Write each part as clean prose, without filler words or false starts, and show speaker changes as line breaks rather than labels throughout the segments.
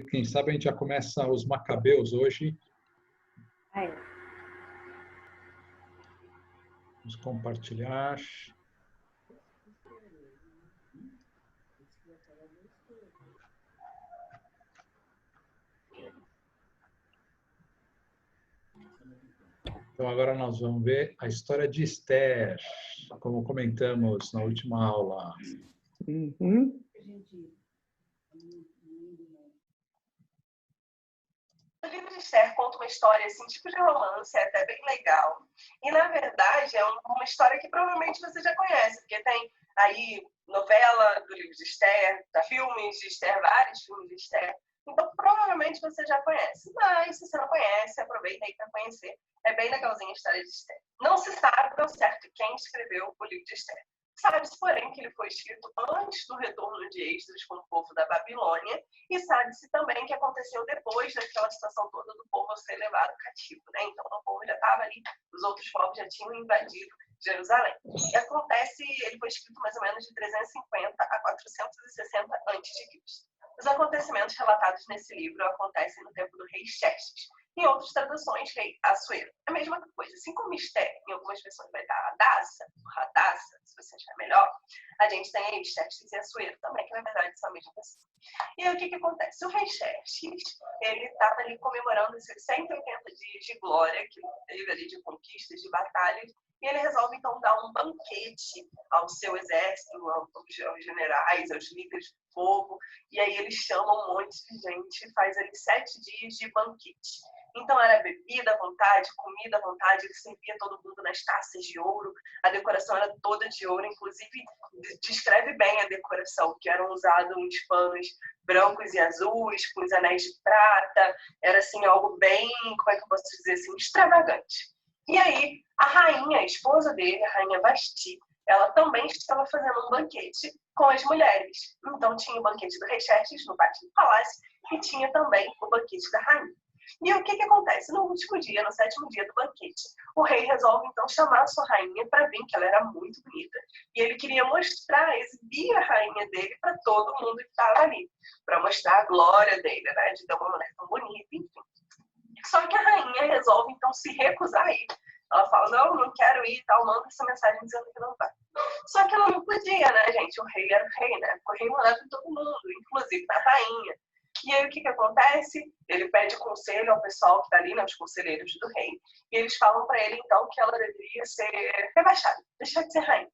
Quem sabe a gente já começa os Macabeus hoje. Vamos compartilhar. Então, agora nós vamos ver a história de Esther, como comentamos na última aula.
O livro de Esther conta uma história assim, tipo de romance, é até bem legal. E, na verdade, é uma história que provavelmente você já conhece, porque tem aí novela do livro de Esther, filmes de Esther, vários filmes de Esther. Então, provavelmente você já conhece. Mas, se você não conhece, aproveita aí para conhecer. É bem legalzinha a história de Esther. Não se sabe ao certo quem escreveu o livro de Esther. Sabe-se, porém, que ele foi escrito antes do retorno de Esdras com o povo da Babilônia, e sabe-se também que aconteceu depois daquela situação toda do povo ser levado cativo, né? Então, o povo já estava ali, os outros povos já tinham invadido Jerusalém. E acontece, ele foi escrito mais ou menos de 350 a 460 a.C. Os acontecimentos relatados nesse livro acontecem no tempo do rei Xerxes. Em outras traduções, rei Assuero. É a mesma coisa. Assim como Esther, em algumas versões vai dar Hadassa, se você achar melhor, a gente tem aí Xerxes e Assuero também, que na verdade são a mesma pessoa. E aí o que acontece? O rei Xerxes, ele estava ali comemorando esses 180 dias de glória que teve ali de conquistas, de batalhas, e ele resolve então dar um banquete ao seu exército, aos generais, aos líderes do povo, e aí eles chamam um monte de gente, faz ali 7 dias de banquete. Então era bebida à vontade, comida à vontade, ele servia todo mundo nas taças de ouro, a decoração era toda de ouro, inclusive descreve bem a decoração, que eram usados uns panos brancos e azuis, com os anéis de prata, era assim algo bem, como é que eu posso dizer assim, extravagante. E aí a rainha, a esposa dele, a rainha Vasti, ela também estava fazendo um banquete com as mulheres. Então tinha o banquete do rei Xerxes no pátio do palácio e tinha também o banquete da rainha. E o que acontece? No último dia, no 7º dia do banquete, o rei resolve então chamar a sua rainha para vir, que ela era muito bonita, e ele queria mostrar, exibir a rainha dele para todo mundo que estava ali, para mostrar a glória dele, né, de ter uma mulher tão bonita, enfim. Só que a rainha resolve então se recusar a ir. Ela fala, não quero ir e tal, manda essa mensagem dizendo que não vai. Só que ela não podia, né, gente? O rei era o rei, né? O rei mandava em todo mundo, inclusive na rainha. E aí o que acontece? Ele pede conselho ao pessoal que está ali, né, os conselheiros do rei, e eles falam para ele então que ela deveria ser rebaixada, deixar de ser rainha.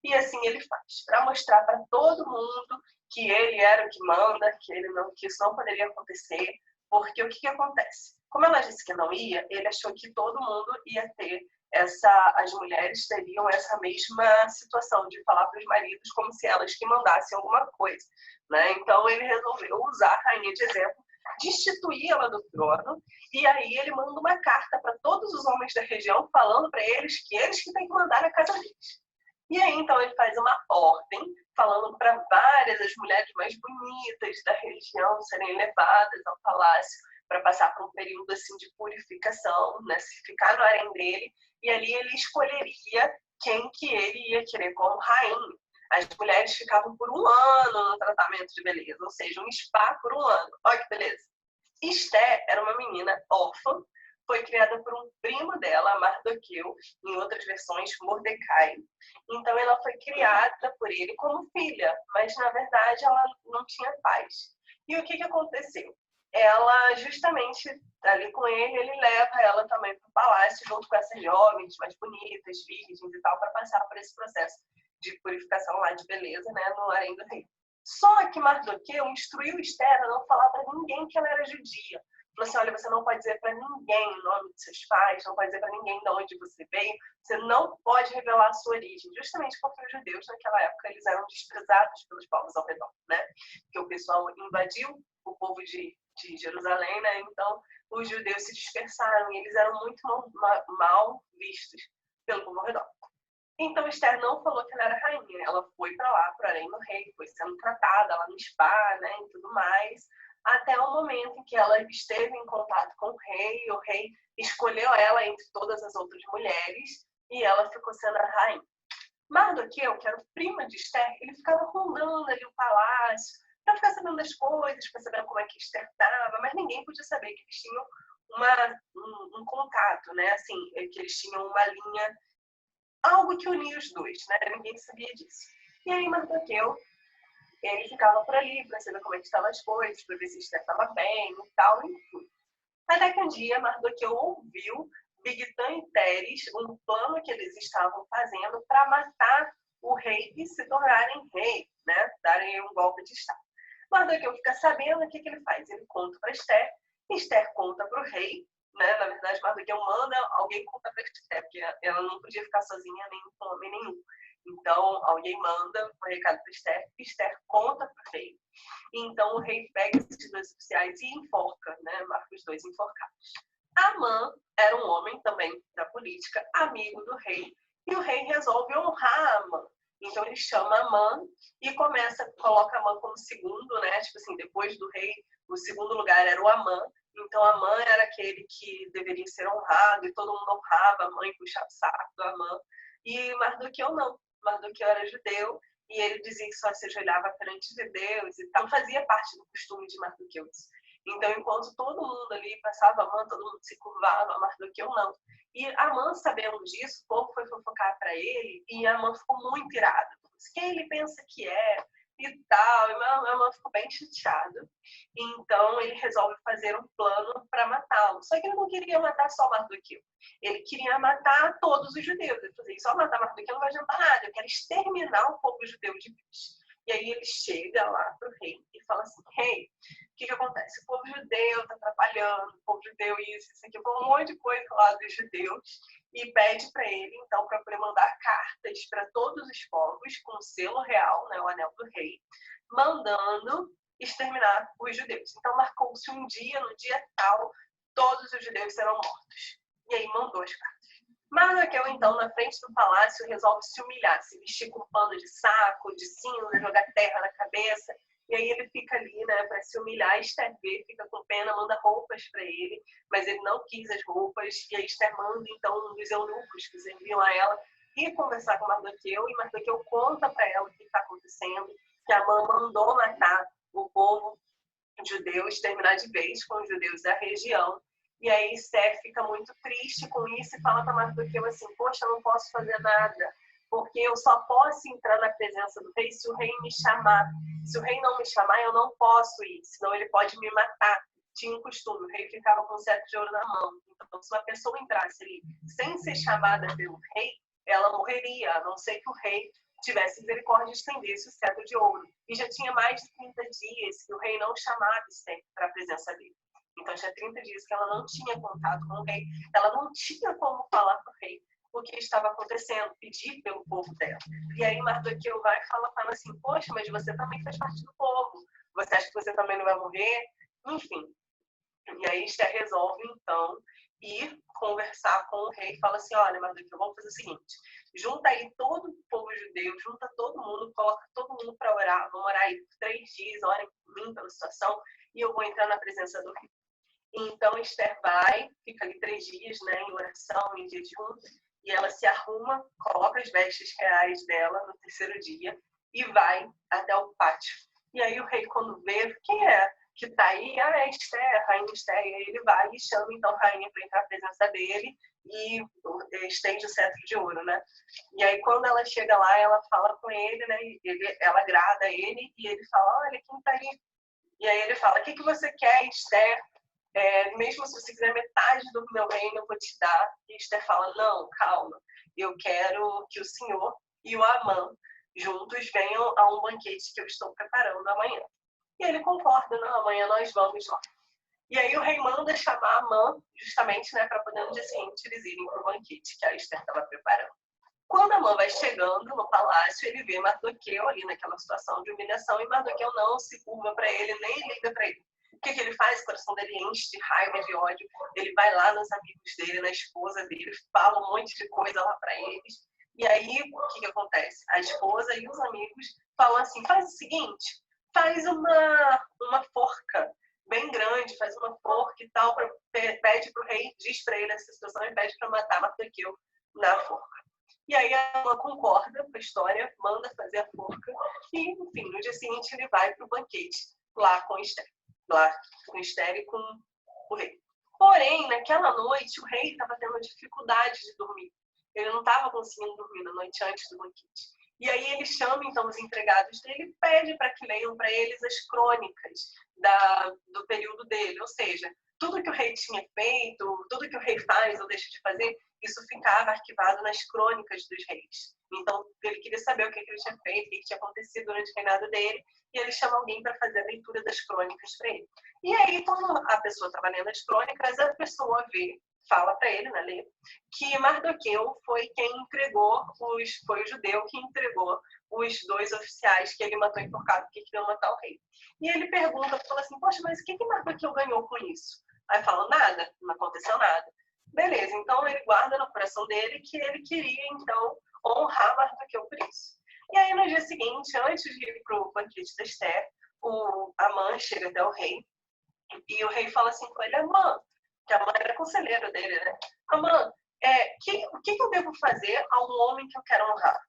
E assim ele faz, para mostrar para todo mundo que ele era o que manda, que isso não poderia acontecer, porque o que acontece? Como ela disse que não ia, ele achou que todo mundo ia ter as mulheres teriam essa mesma situação de falar para os maridos como se elas que mandassem alguma coisa, né? Então ele resolveu usar a rainha de exemplo, destituir ela do trono, e aí ele manda uma carta para todos os homens da região falando para eles que têm que mandar na casa deles. E aí então ele faz uma ordem falando para várias as mulheres mais bonitas da região serem levadas ao palácio para passar por um período assim de purificação, né, se ficar no harém dele, e ali ele escolheria quem que ele ia querer como rainha. As mulheres ficavam por um ano no tratamento de beleza, ou seja, um spa por um ano. Olha que beleza. Esther era uma menina órfã, foi criada por um primo dela, Mardoqueu, em outras versões, Mordecai. Então ela foi criada por ele como filha, mas na verdade ela não tinha pais. E o que aconteceu? Ela, justamente ali com ele leva ela também para o palácio, junto com essas jovens mais bonitas, virgens e tal, para passar por esse processo de purificação lá de beleza, né, no harém do rei. Só que Mardoqueu instruiu Esther a não falar para ninguém que ela era judia. Falou assim, olha, você não pode dizer para ninguém o nome dos seus pais, não pode dizer para ninguém de onde você veio, você não pode revelar a sua origem, justamente porque os judeus naquela época eles eram desprezados pelos povos ao redor, né? Porque o pessoal invadiu o povo de Jerusalém, né? Então os judeus se dispersaram e eles eram muito mal vistos pelo povo ao redor. Então Esther não falou que ela era rainha, ela foi para lá, para o harém do rei, foi sendo tratada lá no spa, né, e tudo mais, até o momento em que ela esteve em contato com o rei escolheu ela entre todas as outras mulheres e ela ficou sendo a rainha. Mardoqueu, que era o primo de Esther, ele ficava rondando ali o palácio, para ficar sabendo das coisas, para saber como é que Esther estava, mas ninguém podia saber que eles tinham um contato, né? Assim, que eles tinham uma linha, algo que unia os dois, né? Ninguém sabia disso. E aí Mardoqueu, ele ficava por ali para saber como é que estavam as coisas, para ver se Esther estava bem e tal, enfim. Até que um dia Mardoqueu ouviu Bigtan e Teres, um plano que eles estavam fazendo para matar o rei e se tornarem rei, né? Darem um golpe de Estado. Mardoqueu fica sabendo, o que ele faz? Ele conta para Esther, Esther conta para o rei, né? Na verdade, Mardoqueu manda alguém contar para Esther, porque ela não podia ficar sozinha nem com homem nenhum. Então, alguém manda um recado para Esther, Esther conta para o rei. Então, o rei pega esses dois oficiais e enforca, né? Marca os dois enforcados. Amã era um homem também da política, amigo do rei, e o rei resolve honrar Amã. Então ele chama Amã e coloca Amã como segundo, né? Tipo assim, depois do rei, o segundo lugar era o Amã. Então Amã era aquele que deveria ser honrado e todo mundo honrava Amã e puxava o saco do Amã. E Mardoqueu não. Mardoqueu era judeu e ele dizia que só se ajoelhava perante de Deus e tal. Não fazia parte do costume de Mardoqueu isso. Então, enquanto todo mundo ali passava Amã, todo mundo se curvava, Mardoqueu não. E Amã, sabendo disso, o povo foi fofocar para ele e Amã ficou muito irado. Quem ele pensa que é e tal. E Amã ficou bem chateado. Então, ele resolve fazer um plano para matá-lo. Só que ele não queria matar só Mardoqueu. Ele queria matar todos os judeus. Ele falou, só matar Mardoqueu não vai adiantar nada. Eu quero exterminar o povo judeu de vez. E aí ele chega lá para o rei e fala assim, rei, o que acontece? O povo judeu está atrapalhando, o povo judeu isso aqui, um monte de coisa lá dos judeus, e pede para ele, então, para poder mandar cartas para todos os povos, com o selo real, né, o anel do rei, mandando exterminar os judeus. Então, marcou-se um dia, no dia tal, todos os judeus serão mortos. E aí mandou as cartas. Mardoqueu, então, na frente do palácio, resolve se humilhar, se vestir com pano de saco, de cinza, jogar terra na cabeça. E aí ele fica ali, né, para se humilhar. Esther vê, fica com pena, manda roupas para ele, mas ele não quis as roupas. E aí Esther manda, então, um dos eunucos que serviam a ela ir conversar com Mardoqueu. E Mardoqueu conta para ela o que está acontecendo, que Amã mandou matar o povo judeu, exterminar de vez com os judeus da região. E aí Esther fica muito triste com isso e fala para Mardoqueu assim, poxa, eu não posso fazer nada, porque eu só posso entrar na presença do rei se o rei me chamar. Se o rei não me chamar, eu não posso ir, senão ele pode me matar. Tinha um costume, o rei ficava com um cetro de ouro na mão. Então, se uma pessoa entrasse ali sem ser chamada pelo rei, ela morreria, a não ser que o rei tivesse misericórdia e estendesse o cetro de ouro. E já tinha mais de 30 dias que o rei não chamava Esther para a presença dele. Então, tinha 30 dias que ela não tinha contato com o rei. Ela não tinha como falar para o rei o que estava acontecendo, pedir pelo povo dela. E aí Mardoqueu vai e fala para ela assim, poxa, mas você também faz parte do povo. Você acha que você também não vai morrer? Enfim. E aí Esther resolve, então, ir conversar com o rei e fala assim, olha, Mardoqueu, vamos fazer o seguinte, junta aí todo o povo judeu, junta todo mundo, coloca todo mundo para orar, vamos orar aí por 3 dias, orem por mim, pela situação, e eu vou entrar na presença do rei. Então Esther vai, fica ali 3 dias, né, em oração, em jejum, e ela se arruma, coloca as vestes reais dela no 3º dia e vai até o pátio. E aí o rei, quando vê, quem é que está aí? Ah, é Esther, a rainha Esther. E aí ele vai e chama então a rainha para entrar na presença dele e estende o cetro de ouro, né? E aí quando ela chega lá, ela fala com ele, né? Ela agrada ele e ele fala, olha, quem está aí? E aí ele fala, o que você quer, Esther? Mesmo se você quiser metade do meu reino, eu vou te dar. E Esther fala, não, calma, eu quero que o Senhor e o Amã juntos venham a um banquete que eu estou preparando amanhã. E ele concorda, não, amanhã nós vamos lá. E aí o rei manda chamar Amã, justamente, né, para poder no dia seguinte eles irem para o banquete que a Esther estava preparando. Quando Amã vai chegando no palácio, ele vê Mardoqueu ali naquela situação de humilhação e Mardoqueu não se curva para ele, nem liga para ele. O que ele faz? O coração dele enche de raiva, de ódio. Ele vai lá nos amigos dele, na esposa dele, fala um monte de coisa lá para eles. E aí, o que acontece? A esposa e os amigos falam assim, faz o seguinte, faz uma forca bem grande, faz uma forca e tal, pede para o rei, diz para ele essa situação e pede para matar Mardoqueu na forca. E aí ela concorda com a história, manda fazer a forca e, enfim, no dia seguinte ele vai para o banquete lá com Esther. Lá com Esther e com o rei. Porém, naquela noite, o rei estava tendo dificuldade de dormir. Ele não estava conseguindo dormir na noite antes do banquete. E aí ele chama, então, os empregados dele e pede para que leiam para eles as crônicas do período dele. Ou seja, tudo que o rei tinha feito, tudo que o rei faz ou deixa de fazer, isso ficava arquivado nas crônicas dos reis. Então, ele queria saber o que ele tinha feito, o que tinha acontecido durante o reinado dele, e ele chama alguém para fazer a leitura das crônicas para ele. E aí, quando a pessoa estava lendo as crônicas, a pessoa fala para ele, né, lê, que Mardoqueu foi quem entregou, foi o judeu que entregou os 2 oficiais que ele matou enforcado porque queriam matar o rei. E ele pergunta, fala assim, poxa, mas o que Mardoqueu ganhou com isso? Aí fala, nada, não aconteceu nada. Beleza, então ele guarda no coração dele que ele queria, então, honrar Mardoqueu por isso. E aí, no dia seguinte, antes de ir para o banquete da Esther, Amã chega até o rei, e o rei fala assim com ele, Amã, que a Amã era conselheiro dele, né? Amã, o que eu devo fazer a um homem que eu quero honrar?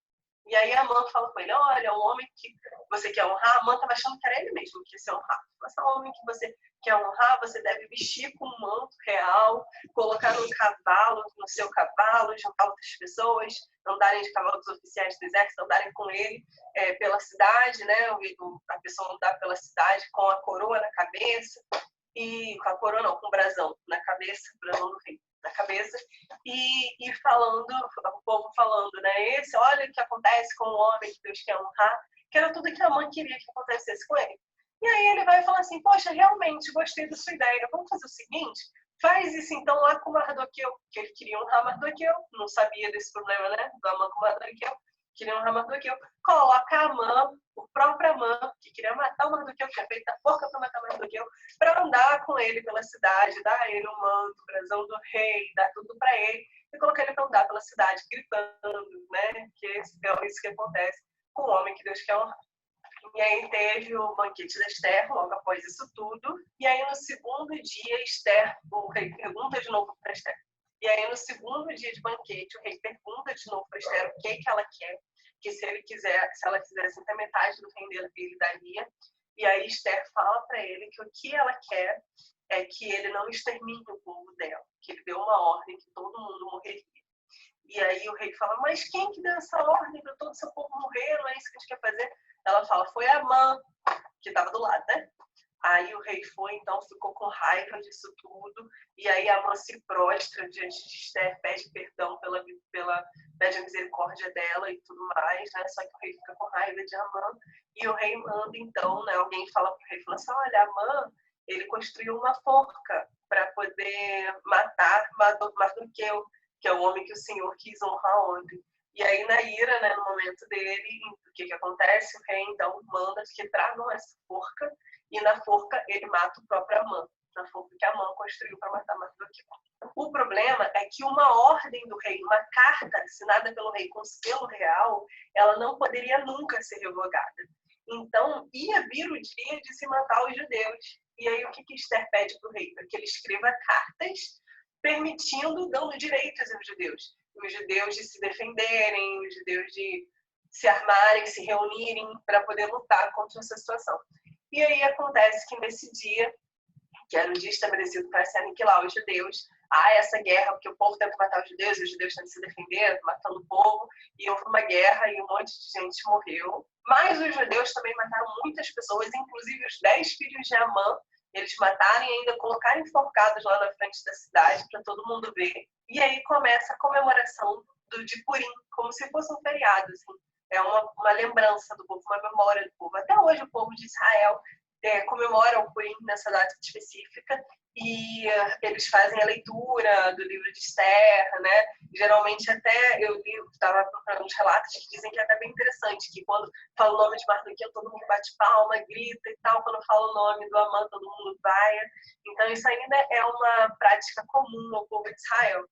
E aí a Amã fala com ele, olha, o homem que você quer honrar, a Amã estava achando que era ele mesmo que ia ser honrado. Mas o homem que você quer honrar, você deve vestir com um manto real, colocar no seu cavalo, juntar outras pessoas, andarem de cavalo dos oficiais do exército, andarem com ele pela cidade, né? A pessoa andar pela cidade com a coroa na cabeça, e com a coroa não, com o brasão na cabeça, o brasão do rei na cabeça, e falando, o povo falando, né? Olha o que acontece com o homem que Deus quer honrar, que era tudo que a mãe queria que acontecesse com ele. E aí ele vai falar assim, poxa, realmente gostei da sua ideia, vamos fazer o seguinte, faz isso então lá com Mardoqueu, que ele queria honrar Mardoqueu, não sabia desse problema, né, do Amã com Mardoqueu, queria honrar Mardoqueu, coloca a Amã, o próprio Amã, que queria matar o Mardoqueu, que tinha feito a forca para matar o Mardoqueu, para andar com ele pela cidade, dar a ele o manto, o brasão do rei, dar tudo para ele, e colocar ele para andar pela cidade, gritando, né, que é isso que acontece com o homem que Deus quer honrar. E aí teve o banquete da Esther, logo após isso tudo. E aí no segundo dia, o rei pergunta de novo para Esther. E aí no segundo dia de banquete, o rei pergunta de novo para Esther o que ela quer, que se ela quisesse até metade do reino dele, ele daria. E aí Esther fala para ele que o que ela quer é que ele não extermine o povo dela, que ele deu uma ordem que todo mundo morreria. E aí o rei fala, mas quem que deu essa ordem para todo o seu povo morrer? Não é isso que a gente quer fazer? Ela fala, foi a Amã, que estava do lado, né? Aí o rei então ficou com raiva disso tudo, e aí a Amã se prostra diante de Esther, pede perdão pede a misericórdia dela e tudo mais, né? Só que o rei fica com raiva de Amã, e o rei manda então, né? Alguém fala pro rei, fala assim, olha, Amã, ele construiu uma forca para poder matar Mardoqueu, que é o homem que o Senhor quis honrar ontem. E aí, na ira, né, no momento dele, o que acontece? O rei, então, manda que tragam essa forca, e na forca ele mata o próprio Amã, na forca que Amã construiu para matar Mardoqueu. O problema é que uma ordem do rei, uma carta assinada pelo rei com selo real, ela não poderia nunca ser revogada. Então, ia vir o dia de se matar os judeus. E aí, o que Esther pede para o rei? Para que ele escreva cartas permitindo, dando direitos aos judeus. Os judeus de se defenderem, os judeus de se armarem, se reunirem para poder lutar contra essa situação. E aí acontece que nesse dia, que era um dia estabelecido para se aniquilar os judeus, há essa guerra, porque o povo tenta matar os judeus tentam se defender, matando o povo, e houve uma guerra e um monte de gente morreu. Mas os judeus também mataram muitas pessoas, inclusive os 10 filhos de Amã, eles matarem e ainda colocarem enforcados lá na frente da cidade para todo mundo ver. E aí começa a comemoração de Purim, como se fosse um feriado. Assim. É uma lembrança do povo, uma memória do povo. Até hoje o povo de Israel comemora o Purim nessa data específica e eles fazem a leitura do livro de Esther, né? Geralmente até eu estava procurando uns relatos que dizem que é até bem interessante, que quando fala o nome de Mardoqueu, todo mundo bate palma, grita e tal, quando fala o nome do Amã, todo mundo vai. Então isso ainda é uma prática comum ao povo de Israel.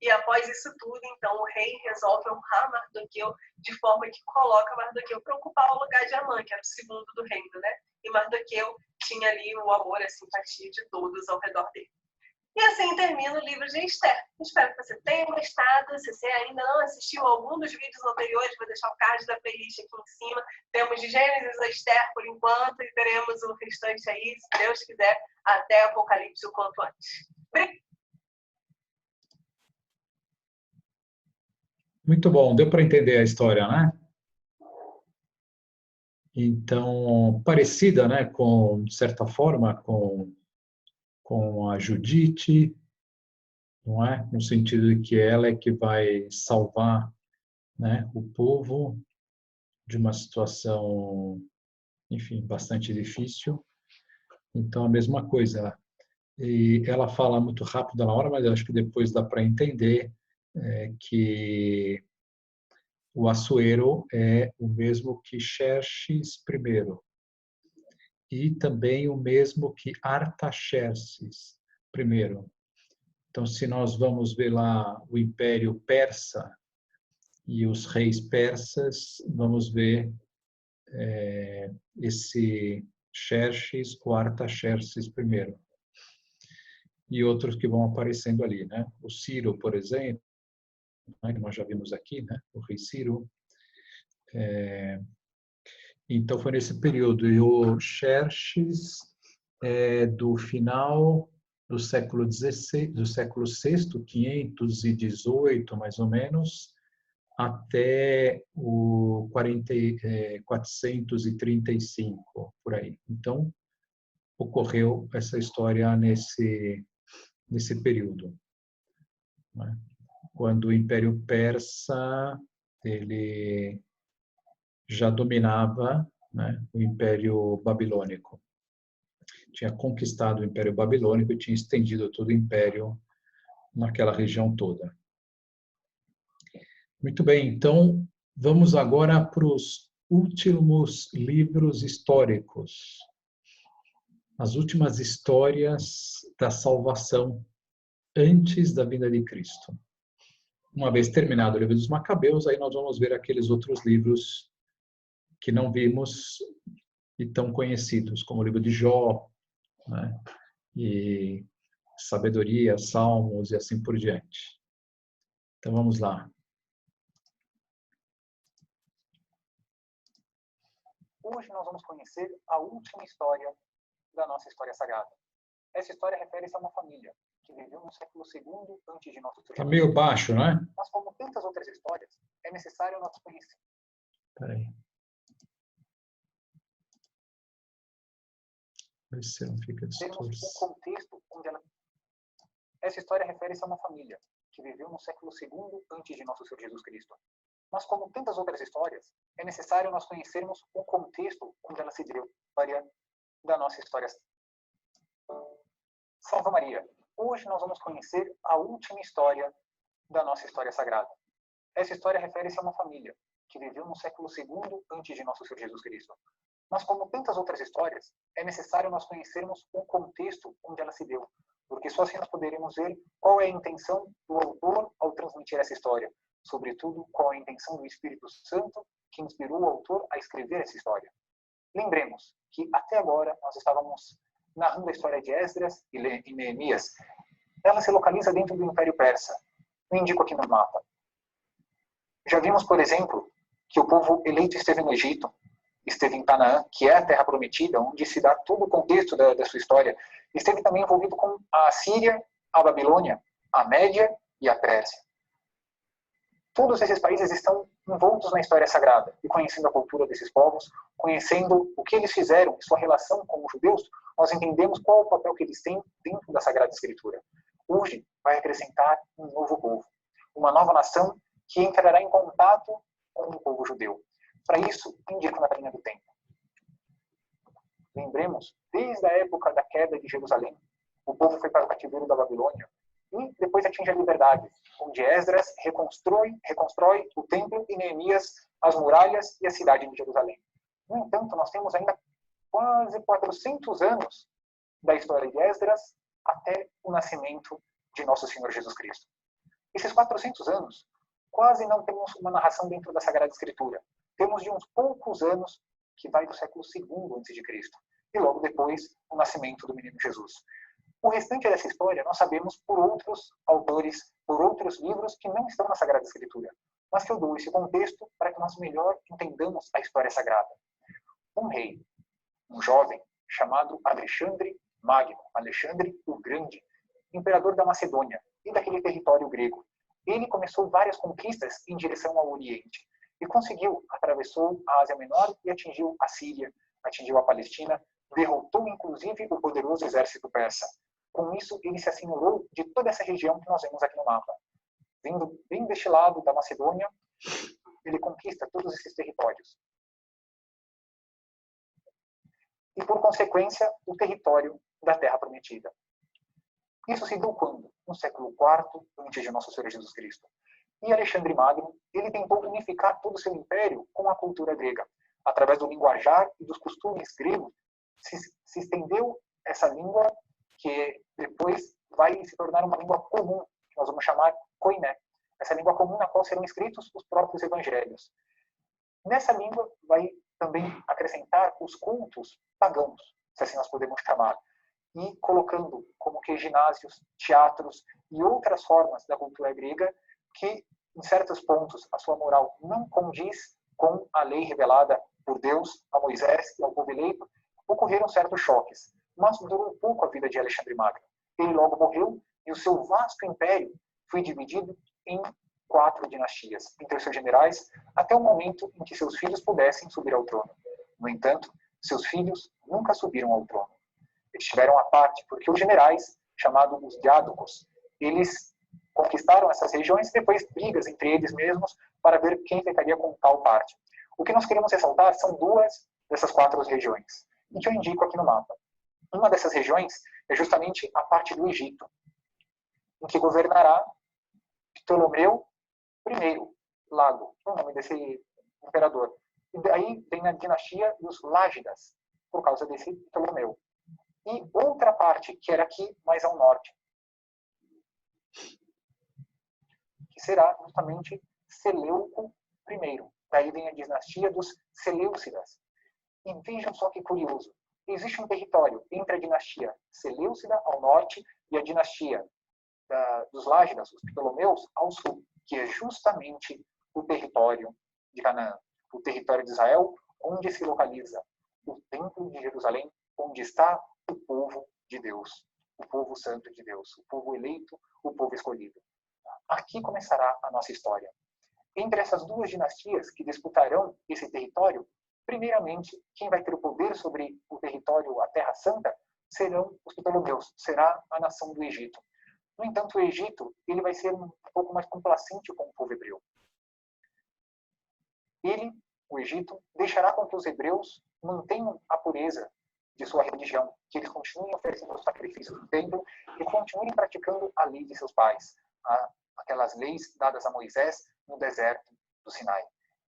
E após isso tudo, então, o rei resolve honrar Mardoqueu de forma que coloca Mardoqueu para ocupar o lugar de Amã, que era o segundo do reino, né? E Mardoqueu tinha ali o amor, a simpatia de todos ao redor dele. E assim termina o livro de Esther. Espero que você tenha gostado. Se você ainda não assistiu algum dos vídeos anteriores, vou deixar o card da playlist aqui em cima. Temos de Gênesis a Esther por enquanto e teremos o restante aí, se Deus quiser, até Apocalipse o quanto antes.
Muito bom, deu para entender a história, né? Então, parecida, né, de certa forma, com a Judite, não é? No sentido de que ela é que vai salvar, né, o povo de uma situação, enfim, bastante difícil. Então, a mesma coisa. E ela fala muito rápido na hora, mas eu acho que depois dá para entender que o Assuero é o mesmo que Xerxes I e também o mesmo que Artaxerxes I. Então, se nós vamos ver lá o Império Persa e os reis persas, vamos ver esse Xerxes ou Artaxerxes I. E outros que vão aparecendo ali, né? O Ciro, por exemplo, né, que nós já vimos aqui, né? O rei Ciro. Então, foi nesse período. E o Xerxes é do final do século XVI, do século VI, 518, mais ou menos, até o 435, por aí. Então, ocorreu essa história nesse período, né? Quando o Império Persa ele já dominava, né, o Império Babilônico. Tinha conquistado o Império Babilônico e tinha estendido todo o Império naquela região toda. Muito bem, então vamos agora para os últimos livros históricos. As últimas histórias da salvação antes da vinda de Cristo. Uma vez terminado o livro dos Macabeus, aí nós vamos ver aqueles outros livros que não vimos e tão conhecidos, como o livro de Jó, né? E Sabedoria, Salmos e assim por diante. Então vamos lá.
Hoje nós vamos conhecer a última história da nossa história sagrada. Essa história refere-se a uma família que viveu no século II antes de nosso surgimento.
Está meio baixo, não é?
Mas como tantas outras histórias, é necessário nós conhecer.
Espera aí. Vê se não fica distorcido.
Temos um contexto onde ela... Essa história refere-se a uma família que viveu no século II antes de nosso Senhor Jesus Cristo. Mas como tantas outras histórias, é necessário nós conhecermos o contexto onde ela se deu, da nossa história. Salve Maria! Hoje nós vamos conhecer a última história da nossa história sagrada. Essa história refere-se a uma família que viveu no século II antes de nosso Senhor Jesus Cristo. Mas como tantas outras histórias, é necessário nós conhecermos o contexto onde ela se deu, porque só assim nós poderemos ver qual é a intenção do autor ao transmitir essa história, sobretudo qual é a intenção do Espírito Santo que inspirou o autor a escrever essa história. Lembremos que até agora nós estávamos narrando a história de Esdras e Neemias. Ela se localiza dentro do Império Persa. Eu indico aqui no mapa. Já vimos, por exemplo, que o povo eleito esteve no Egito, esteve em Canaã, que é a terra prometida, onde se dá todo o contexto da sua história. Esteve também envolvido com a Síria, a Babilônia, a Média e a Pérsia. Todos esses países estão envoltos na história sagrada, e conhecendo a cultura desses povos, conhecendo o que eles fizeram e sua relação com os judeus, nós entendemos qual é o papel que eles têm dentro da Sagrada Escritura. Hoje vai acrescentar um novo povo, uma nova nação que entrará em contato com o povo judeu. Para isso, indico na linha do tempo. Lembremos, desde a época da queda de Jerusalém, o povo foi para o cativeiro da Babilônia e depois atinge a liberdade, onde Esdras reconstrói o templo e Neemias as muralhas e a cidade de Jerusalém. No entanto, nós temos ainda quase 400 anos da história de Esdras até o nascimento de nosso Senhor Jesus Cristo. Esses 400 anos, quase não temos uma narração dentro da Sagrada Escritura. Temos de uns poucos anos que vai do século II a.C. e logo depois o nascimento do menino Jesus. O restante dessa história nós sabemos por outros autores, por outros livros que não estão na Sagrada Escritura, mas que eu dou esse contexto para que nós melhor entendamos a história sagrada. Um rei, um jovem, chamado Alexandre Magno, Alexandre o Grande, imperador da Macedônia e daquele território grego. Ele começou várias conquistas em direção ao Oriente e conseguiu, atravessou a Ásia Menor e atingiu a Síria, atingiu a Palestina, derrotou inclusive o poderoso exército persa. Com isso, ele se assimilou de toda essa região que nós vemos aqui no mapa. Vindo bem deste lado da Macedônia, ele conquista todos esses territórios. E, por consequência, o território da Terra Prometida. Isso se deu quando? No século IV, antes de Nosso Senhor Jesus Cristo. E Alexandre Magno, ele tentou unificar todo o seu império com a cultura grega. Através do linguajar e dos costumes gregos, se estendeu essa língua que depois vai se tornar uma língua comum, que nós vamos chamar koiné. Essa língua comum na qual serão escritos os próprios evangelhos. Nessa língua vai também acrescentar os cultos pagãos, se assim nós podemos chamar, e colocando como que ginásios, teatros e outras formas da cultura grega que, em certos pontos, a sua moral não condiz com a lei revelada por Deus a Moisés e ao povo eleito, ocorreram certos choques. Mas durou pouco a vida de Alexandre Magno. Ele logo morreu e o seu vasto império foi dividido em 4 dinastias, entre seus generais, até o momento em que seus filhos pudessem subir ao trono. No entanto, seus filhos nunca subiram ao trono. Eles tiveram a parte, porque os generais, chamados os diádocos, eles conquistaram essas regiões e depois brigas entre eles mesmos para ver quem ficaria com tal parte. O que nós queremos ressaltar são 2 dessas 4 regiões, e que eu indico aqui no mapa. Uma dessas regiões é justamente a parte do Egito, em que governará Ptolomeu I, Lago, o nome desse imperador. E daí vem a dinastia dos Lágidas, por causa desse Ptolomeu. E outra parte, que era aqui mais ao norte, que será justamente Seleuco I. Daí vem a dinastia dos Seleucidas. E vejam só que curioso. Existe um território entre a dinastia Seleucida ao norte e a dinastia dos Lágidas, os Ptolomeus, ao sul, que é justamente o território de Canaã, o território de Israel, onde se localiza o Templo de Jerusalém, onde está o povo de Deus, o povo santo de Deus, o povo eleito, o povo escolhido. Aqui começará a nossa história. Entre essas 2 dinastias que disputarão esse território, primeiramente, quem vai ter o poder sobre o território, a Terra Santa, serão os Ptolomeus, será a nação do Egito. No entanto, o Egito ele vai ser um pouco mais complacente com o povo hebreu. Ele, o Egito, deixará com que os hebreus mantenham a pureza de sua religião, que eles continuem oferecendo os sacrifícios do templo e continuem praticando a lei de seus pais, aquelas leis dadas a Moisés no deserto do Sinai.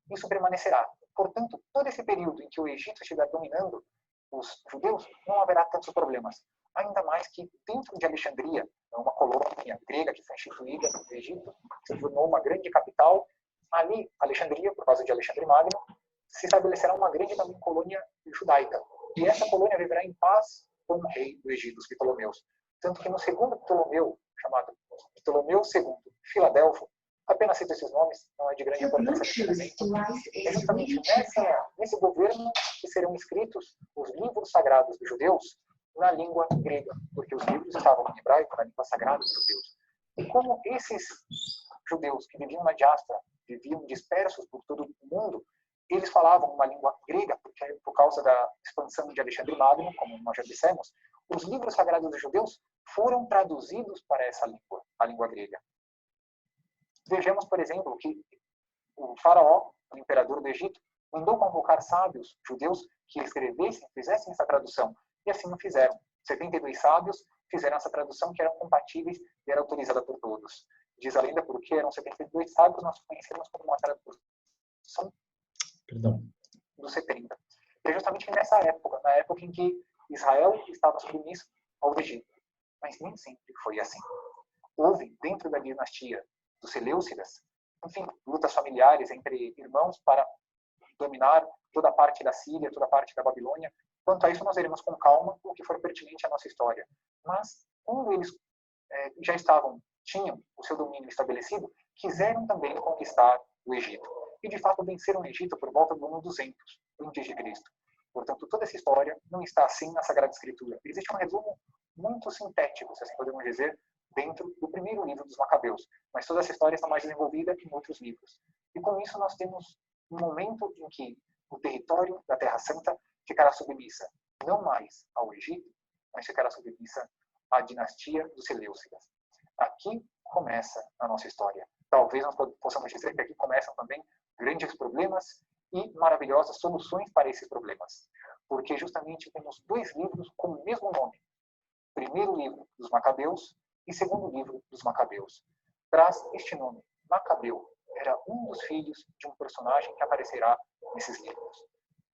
Isso permanecerá. Portanto, todo esse período em que o Egito estiver dominando os judeus, não haverá tantos problemas. Ainda mais que dentro de Alexandria, uma colônia grega que foi instituída no Egito, se tornou uma grande capital, ali, Alexandria, por causa de Alexandre Magno, se estabelecerá uma grande também colônia judaica. E essa colônia viverá em paz com o rei do Egito, os Ptolomeus. Tanto que no segundo Ptolomeu, chamado Ptolomeu II Filadelfo, apenas cito esses nomes, não é de grande importância. É justamente nesse governo que serão escritos os livros sagrados dos judeus na língua grega, porque os livros estavam em hebraico, na língua sagrada dos judeus. E como esses judeus que viviam na diáspora, viviam dispersos por todo o mundo, eles falavam uma língua grega, porque por causa da expansão de Alexandre Magno, como nós já dissemos, os livros sagrados dos judeus foram traduzidos para essa língua, a língua grega. Vejamos, por exemplo, que o faraó, o imperador do Egito, mandou convocar sábios judeus que escrevessem, fizessem essa tradução, e assim o fizeram. 72 sábios fizeram essa tradução que eram compatíveis e era autorizada por todos. Diz a lenda porque eram 72 sábios, nós conhecemos como uma tradução dos 70. E é justamente nessa época, na época em que Israel estava submisso ao Egito. Mas nem sempre foi assim. Houve, dentro da dinastia dos Seleucidas, enfim, lutas familiares entre irmãos para dominar toda a parte da Síria, toda a parte da Babilônia. Quanto a isso, nós veremos com calma o que for pertinente à nossa história. Mas quando eles já tinham o seu domínio estabelecido, quiseram também conquistar o Egito. E, de fato, venceram o Egito por volta do ano 200 antes de Cristo. Portanto, toda essa história não está assim na Sagrada Escritura. Existe um resumo muito sintético, se assim podemos dizer, dentro do primeiro livro dos Macabeus. Mas toda essa história está mais desenvolvida em outros livros. E com isso nós temos um momento em que o território da Terra Santa ficará submissa não mais ao Egito, mas ficará submissa à dinastia dos Seleucidas. Aqui começa a nossa história. Talvez nós possamos dizer que aqui começam também grandes problemas e maravilhosas soluções para esses problemas. Porque justamente temos dois livros com o mesmo nome. Primeiro livro dos Macabeus e segundo livro dos Macabeus. Traz este nome, Macabeu. Era um dos filhos de um personagem que aparecerá nesses livros.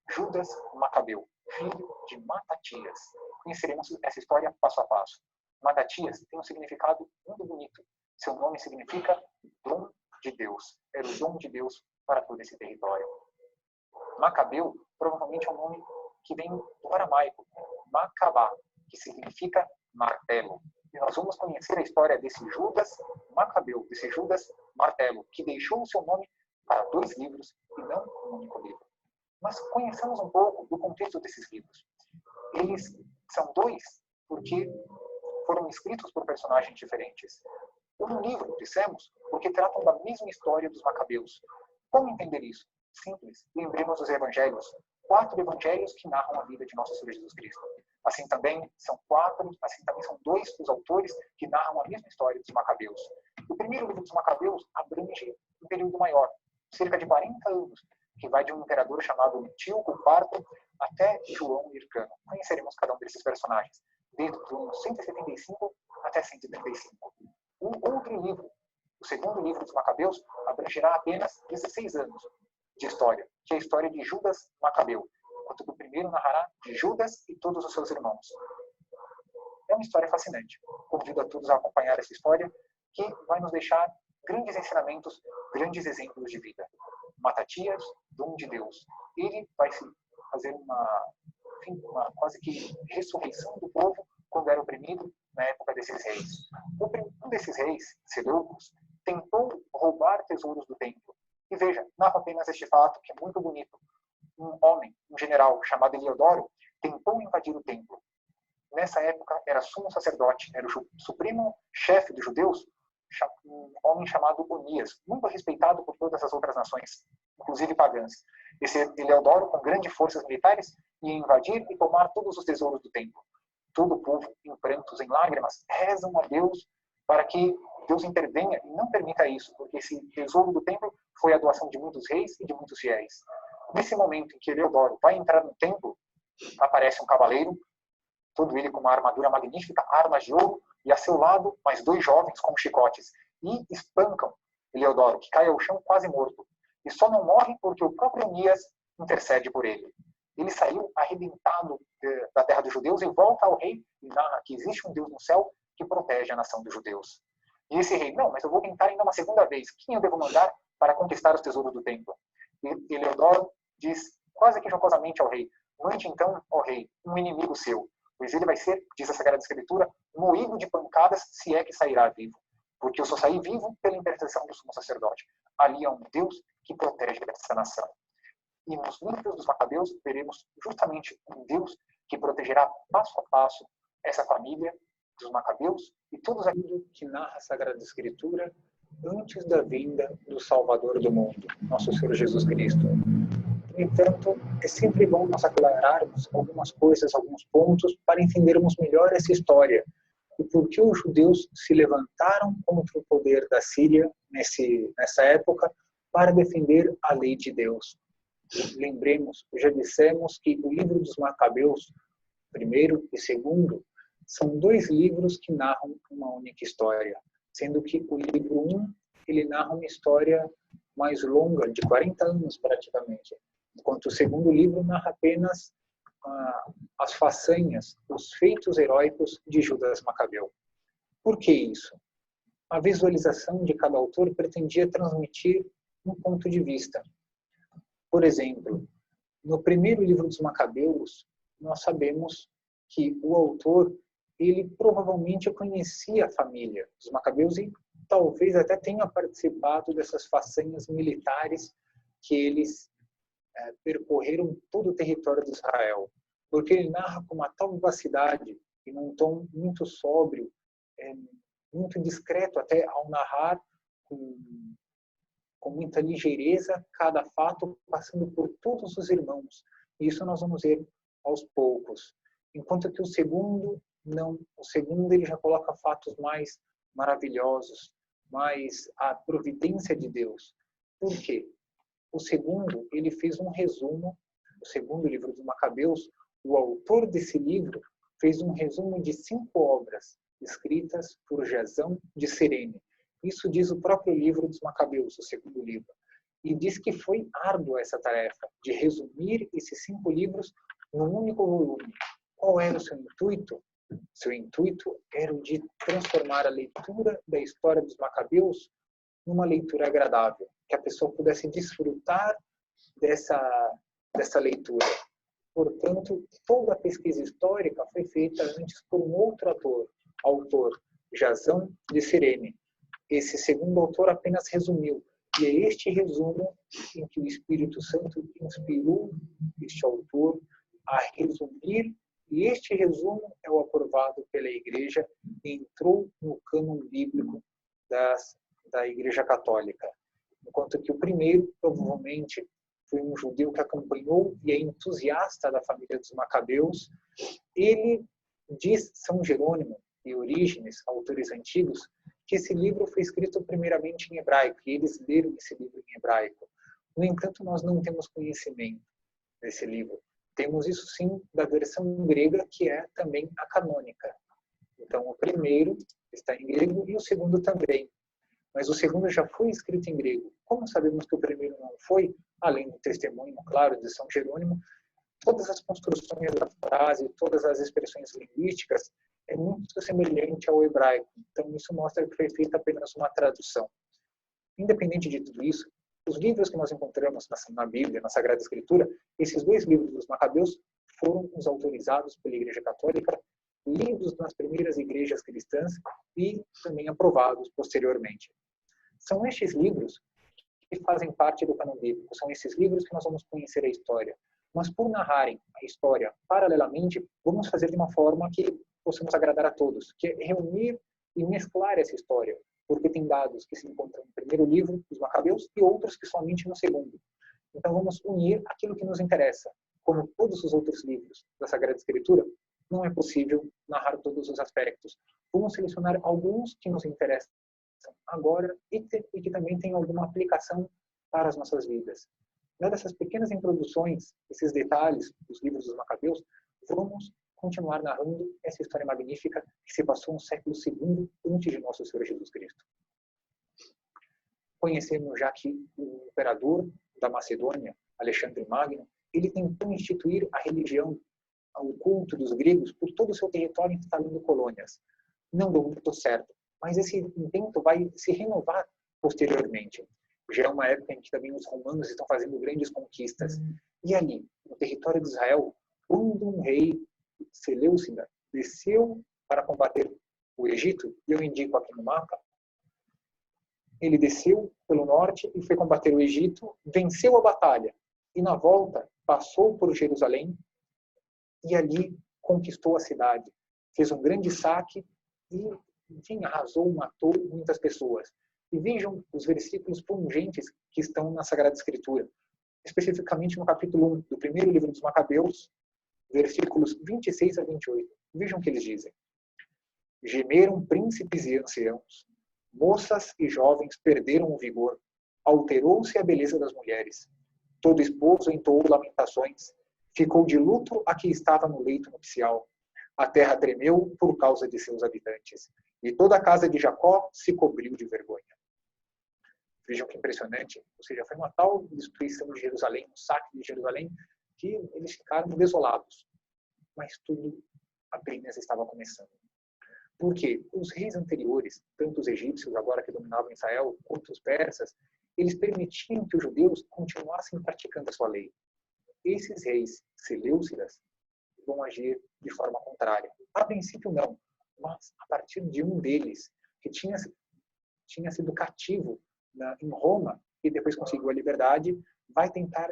Judas Macabeu, filho de Matatias. Conheceremos essa história passo a passo. Matatias tem um significado muito bonito. Seu nome significa dom de Deus. Era o dom de Deus para todo esse território. Macabeu provavelmente é um nome que vem do aramaico, Macabá, que significa martelo. E nós vamos conhecer a história desse Judas Macabeu, desse Judas Martelo, que deixou o seu nome para dois livros e não um único livro. Mas conheçamos um pouco do contexto desses livros. Eles são dois porque foram escritos por personagens diferentes. Um livro, dissemos, porque tratam da mesma história dos Macabeus. Como entender isso? Simples. Lembremos os evangelhos. 4 evangelhos que narram a vida de nosso Senhor Jesus Cristo. Assim também são dois os autores que narram a mesma história dos Macabeus. O primeiro livro dos Macabeus abrange um período maior, cerca de 40 anos, que vai de um imperador chamado Antíoco IV até João Hircano. Conheceremos cada um desses personagens, desde o ano 175 até 135. O outro livro, o segundo livro dos Macabeus, abrangerá apenas 16 anos de história, que é a história de Judas Macabeu, enquanto o primeiro narrará de Judas e todos os seus irmãos. É uma história fascinante. Convido a todos a acompanhar essa história, que vai nos deixar grandes ensinamentos, grandes exemplos de vida. Matatias, dom de Deus. Ele vai fazer uma quase que ressurreição do povo quando era oprimido na época desses reis. Um desses reis, Seleucos, tentou roubar tesouros do templo. E veja, narro apenas este fato, que é muito bonito. Um homem, um general chamado Heliodoro, tentou invadir o templo. Nessa época, era sumo sacerdote, era o supremo chefe dos judeus, um homem chamado Onias, muito respeitado por todas as outras nações, inclusive pagãs. Esse Heliodoro, com grandes forças militares, ia invadir e tomar todos os tesouros do templo. Todo o povo, em prantos, em lágrimas, rezam a Deus para que Deus intervenha e não permita isso, porque esse tesouro do templo foi a doação de muitos reis e de muitos fiéis. Nesse momento em que Heliodoro vai entrar no templo, aparece um cavaleiro, todo ele com uma armadura magnífica, armas de ouro, e a seu lado mais 2 jovens com chicotes, e espancam Heliodoro, que cai ao chão quase morto. E só não morre porque o próprio Onias intercede por ele. Ele saiu arrebentado da terra dos judeus e volta ao rei e narra que existe um Deus no céu que protege a nação dos judeus. E esse rei, não, mas eu vou tentar ainda uma segunda vez. Quem eu devo mandar para conquistar os tesouros do templo? E Heliodoro diz quase que jocosamente ao rei: mande então, ó rei, um inimigo seu, pois ele vai ser, diz a Sagrada Escritura, moído de pancadas, se é que sairá vivo. Porque eu só saí vivo pela intercessão do sumo sacerdote. Ali há um Deus que protege essa nação. E nos livros dos Macabeus veremos justamente um Deus que protegerá passo a passo essa família dos Macabeus e todos aquilo que narra a Sagrada Escritura antes da vinda do Salvador do mundo, nosso Senhor Jesus Cristo. No entanto, é sempre bom nós aclararmos algumas coisas, alguns pontos, para entendermos melhor essa história e por que os judeus se levantaram contra o poder da Síria nessa época para defender a lei de Deus. Lembremos, já dissemos que o livro dos Macabeus, primeiro e segundo, são 2 livros que narram uma única história, sendo que o livro 1, ele narra uma história mais longa, de 40 anos praticamente, enquanto o segundo livro narra apenas as façanhas, os feitos heróicos de Judas Macabeu. Por que isso? A visualização de cada autor pretendia transmitir um ponto de vista. Por exemplo, no primeiro livro dos Macabeus, nós sabemos que o autor ele provavelmente conhecia a família dos Macabeus e talvez até tenha participado dessas façanhas militares que eles percorreram todo o território de Israel. Porque ele narra com uma tal vivacidade e num tom muito sóbrio, muito discreto até ao narrar com muita ligeireza cada fato, passando por todos os irmãos. E isso nós vamos ver aos poucos. Enquanto que o segundo, não. O segundo ele já coloca fatos mais maravilhosos, mais a providência de Deus. Por quê? O segundo, ele fez um resumo, o segundo livro dos Macabeus, o autor desse livro fez um resumo de 5 obras escritas por Jasão de Cirene. Isso diz o próprio livro dos Macabeus, o segundo livro. E diz que foi árdua essa tarefa de resumir esses 5 livros num único volume. Qual era o seu intuito? Seu intuito era o de transformar a leitura da história dos Macabeus numa leitura agradável, que a pessoa pudesse desfrutar dessa leitura. Portanto, toda a pesquisa histórica foi feita antes por um outro autor, Jasão de Cirene. Esse segundo autor apenas resumiu. E é este resumo em que o Espírito Santo inspirou este autor a resumir, e este resumo é o aprovado pela Igreja e entrou no cânon bíblico da Igreja Católica. Enquanto que o primeiro, provavelmente, foi um judeu que acompanhou e é entusiasta da família dos Macabeus. Ele diz, São Jerônimo e Orígenes, autores antigos, que esse livro foi escrito primeiramente em hebraico, e eles leram esse livro em hebraico. No entanto, nós não temos conhecimento desse livro. Temos isso sim da versão grega, que é também a canônica. Então, o primeiro está em grego e o segundo também. Mas o segundo já foi escrito em grego. Como sabemos que o primeiro não foi, além do testemunho, claro, de São Jerônimo, todas as construções da frase, todas as expressões linguísticas, é muito semelhante ao hebraico. Então, isso mostra que foi feita apenas uma tradução. Independente de tudo isso, os livros que nós encontramos na Bíblia, na Sagrada Escritura, esses 2 livros dos Macabeus foram os autorizados pela Igreja Católica, lidos nas primeiras igrejas cristãs e também aprovados posteriormente. São estes livros que fazem parte do cânon bíblico, são esses livros que nós vamos conhecer a história. Mas por narrarem a história paralelamente, vamos fazer de uma forma que possamos agradar a todos, que é reunir e mesclar essa história, porque tem dados que se encontram no primeiro livro dos Macabeus e outros que somente no segundo. Então vamos unir aquilo que nos interessa. Como todos os outros livros da Sagrada Escritura, não é possível narrar todos os aspectos. Vamos selecionar alguns que nos interessam agora e que também têm alguma aplicação para as nossas vidas. Dadas essas pequenas introduções, esses detalhes dos livros dos Macabeus, vamos continuar narrando essa história magnífica que se passou no século II antes de nosso Senhor Jesus Cristo. Conhecemos já que o imperador da Macedônia, Alexandre Magno, ele tentou instituir a religião, o culto dos gregos por todo o seu território, instalando colônias. Não deu muito certo, mas esse intento vai se renovar posteriormente. Já é uma época em que também os romanos estão fazendo grandes conquistas. E ali, no território de Israel, quando um rei, Seleucida, desceu para combater o Egito, e eu indico aqui no mapa, ele desceu pelo norte e foi combater o Egito, venceu a batalha, e na volta passou por Jerusalém, e ali conquistou a cidade. Fez um grande saque e, enfim, arrasou, matou muitas pessoas. E vejam os versículos pungentes que estão na Sagrada Escritura, especificamente no capítulo 1 do primeiro livro dos Macabeus, versículos 26 a 28. Vejam o que eles dizem. Gemeram príncipes e anciãos, moças e jovens perderam o vigor, alterou-se a beleza das mulheres. Todo esposo entoou lamentações, ficou de luto a que estava no leito nupcial. A terra tremeu por causa de seus habitantes, e toda a casa de Jacó se cobriu de vergonha. Vejam que impressionante, ou seja, foi uma tal destruição de Jerusalém, um saque de Jerusalém, que eles ficaram desolados. Mas tudo apenas estava começando. Porque os reis anteriores, tanto os egípcios, agora que dominavam Israel, quanto os persas, eles permitiam que os judeus continuassem praticando a sua lei. Esses reis seleucidas vão agir de forma contrária. A princípio, não. mas a partir de um deles, que tinha sido cativo em Roma e depois conseguiu a liberdade, vai tentar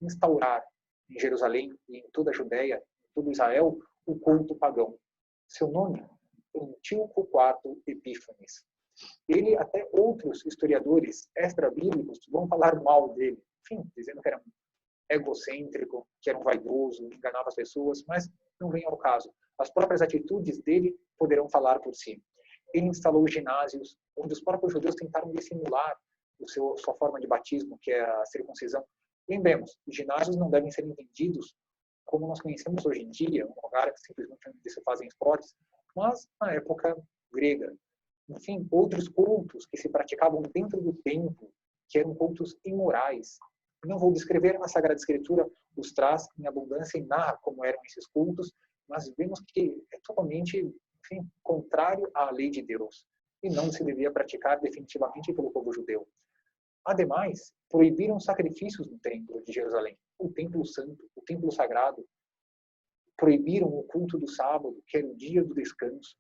instaurar em Jerusalém e em toda a Judéia, em todo Israel, o culto pagão. Seu nome? Antíoco IV Epífanes. Ele, até outros historiadores extra-bíblicos vão falar mal dele, enfim, dizendo que era um egocêntrico, que era um vaidoso, enganava as pessoas, mas não vem ao caso. As próprias atitudes dele poderão falar por si. Ele instalou ginásios, onde os próprios judeus tentaram dissimular sua forma de batismo, que é a circuncisão. Lembremos, os ginásios não devem ser entendidos como nós conhecemos hoje em dia, um lugar simplesmente onde se fazem esportes, mas na época grega. Enfim, outros cultos que se praticavam dentro do templo, que eram cultos imorais. Não vou descrever, a Sagrada Escritura os traz em abundância e narra como eram esses cultos, mas vemos que é totalmente, enfim, contrário à lei de Deus e não se devia praticar definitivamente pelo povo judeu. Ademais, proibiram sacrifícios no templo de Jerusalém, o templo santo, o templo sagrado. Proibiram o culto do sábado, que era o dia do descanso.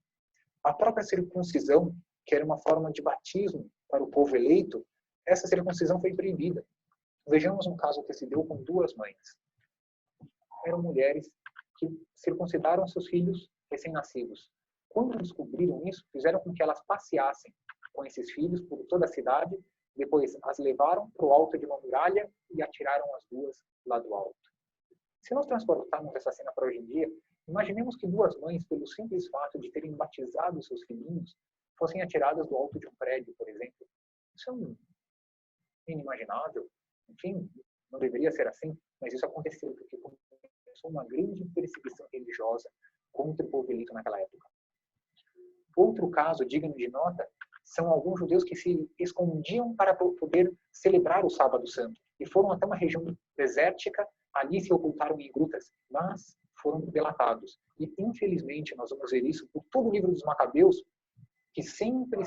A própria circuncisão, que era uma forma de batismo para o povo eleito, essa circuncisão foi proibida. Vejamos um caso que se deu com duas mães. Eram mulheres que circuncidaram seus filhos recém-nascidos. Quando descobriram isso, fizeram com que elas passeassem com esses filhos por toda a cidade, depois as levaram para o alto de uma muralha e atiraram as duas lá do alto. Se nós transportarmos essa cena para hoje em dia, imaginemos que duas mães, pelo simples fato de terem batizado seus filhinhos, fossem atiradas do alto de um prédio, por exemplo. Isso é inimaginável. Enfim, não deveria ser assim, mas isso aconteceu porque começou uma grande perseguição religiosa contra o povo eleito naquela época. Outro caso digno de nota são alguns judeus que se escondiam para poder celebrar o Sábado Santo e foram até uma região desértica, ali se ocultaram em grutas, mas foram delatados. E, infelizmente, nós vamos ver isso por todo o livro dos Macabeus, que sempre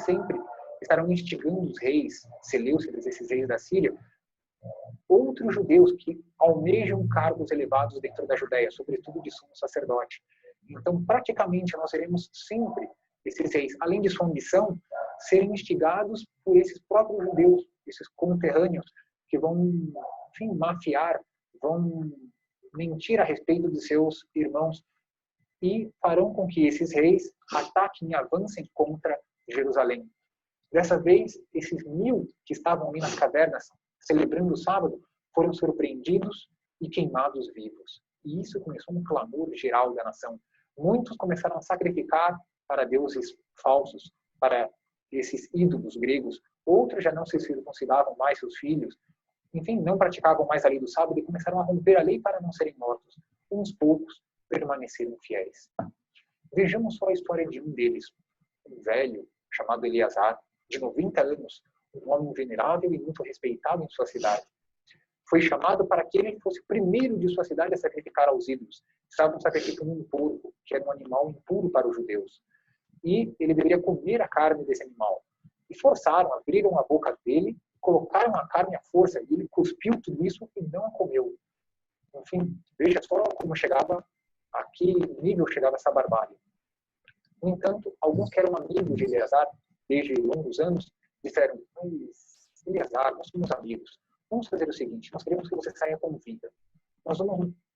estarão instigando os reis seleucidas, esses reis da Síria, outros judeus que almejam cargos elevados dentro da Judéia, sobretudo de sumo sacerdote. Então, praticamente, nós veremos sempre esses reis, além de sua ambição, serem instigados por esses próprios judeus, esses conterrâneos, que vão, enfim, mafiar, vão mentir a respeito de seus irmãos e farão com que esses reis ataquem e avancem contra Jerusalém. Dessa vez, esses 1000 que estavam ali nas cavernas celebrando o sábado foram surpreendidos e queimados vivos. E isso começou um clamor geral da nação. Muitos começaram a sacrificar para deuses falsos, para esses ídolos gregos. Outros já não se circuncidavam mais seus filhos. Enfim, não praticavam mais a lei do sábado e começaram a romper a lei para não serem mortos. Uns poucos permaneceram fiéis. Vejamos só a história de um deles, um velho chamado Eleazar, de 90 anos, um homem venerável e muito respeitado em sua cidade. Foi chamado para que ele fosse o primeiro de sua cidade a sacrificar aos ídolos. Estavam sacrificando um porco, que era um animal impuro para os judeus. E ele deveria comer a carne desse animal. E forçaram, abriram a boca dele, colocaram a carne à força, e ele cuspiu tudo isso e não a comeu. Enfim, veja só como chegava, a que nível chegava essa barbárie. No entanto, alguns que eram amigos de Eleazar, desde longos anos, disseram: mas, Eleazar, nós somos amigos. Vamos fazer o seguinte, nós queremos que você saia com vida.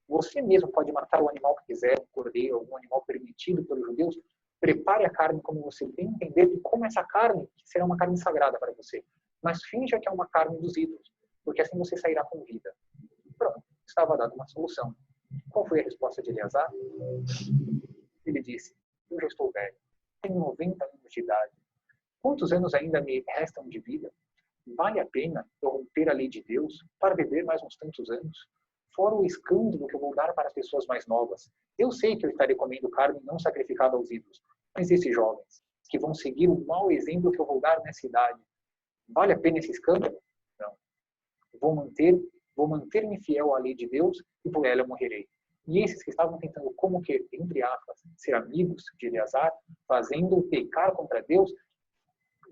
Você mesmo pode matar o animal que quiser, um cordeiro, algum animal permitido pelos judeus. Prepare a carne como você bem entender e coma essa carne, que será uma carne sagrada para você. Mas finja que é uma carne dos ídolos, porque assim você sairá com vida. Pronto, estava dada uma solução. Qual foi a resposta de Eleazar? Ele disse: eu já estou velho, tenho 90 anos de idade. Quantos anos ainda me restam de vida? Vale a pena eu romper a lei de Deus para viver mais uns tantos anos? Fora o escândalo que eu vou dar para as pessoas mais novas. Eu sei que eu estarei comendo carne não sacrificada aos ídolos, mas esses jovens, que vão seguir o mau exemplo que eu vou dar nessa idade, vale a pena esse escândalo? Não. Vou manter-me fiel à lei de Deus e por ela eu morrerei. E esses que estavam tentando, como que, entre aspas, ser amigos de Eleazar, fazendo pecar contra Deus,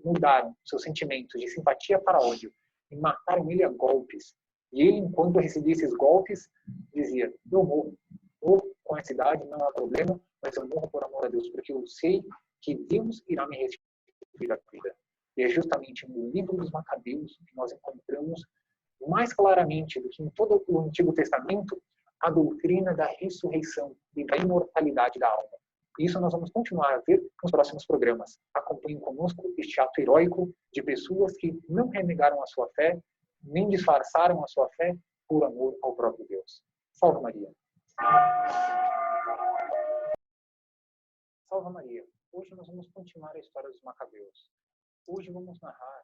mudaram seus sentimentos de simpatia para ódio e mataram ele a golpes. E ele, enquanto recebia esses golpes, dizia: eu morro com essa idade, não há problema, mas eu morro por amor a Deus, porque eu sei que Deus irá me restituir a vida. E é justamente no livro dos Macabeus que nós encontramos mais claramente do que em todo o Antigo Testamento a doutrina da ressurreição e da imortalidade da alma. Isso nós vamos continuar a ver nos próximos programas. Acompanhem conosco este ato heróico de pessoas que não renegaram a sua fé, nem disfarçaram a sua fé por amor ao próprio Deus. Salve Maria! Salve Maria! Hoje nós vamos continuar a história dos Macabeus. Hoje vamos narrar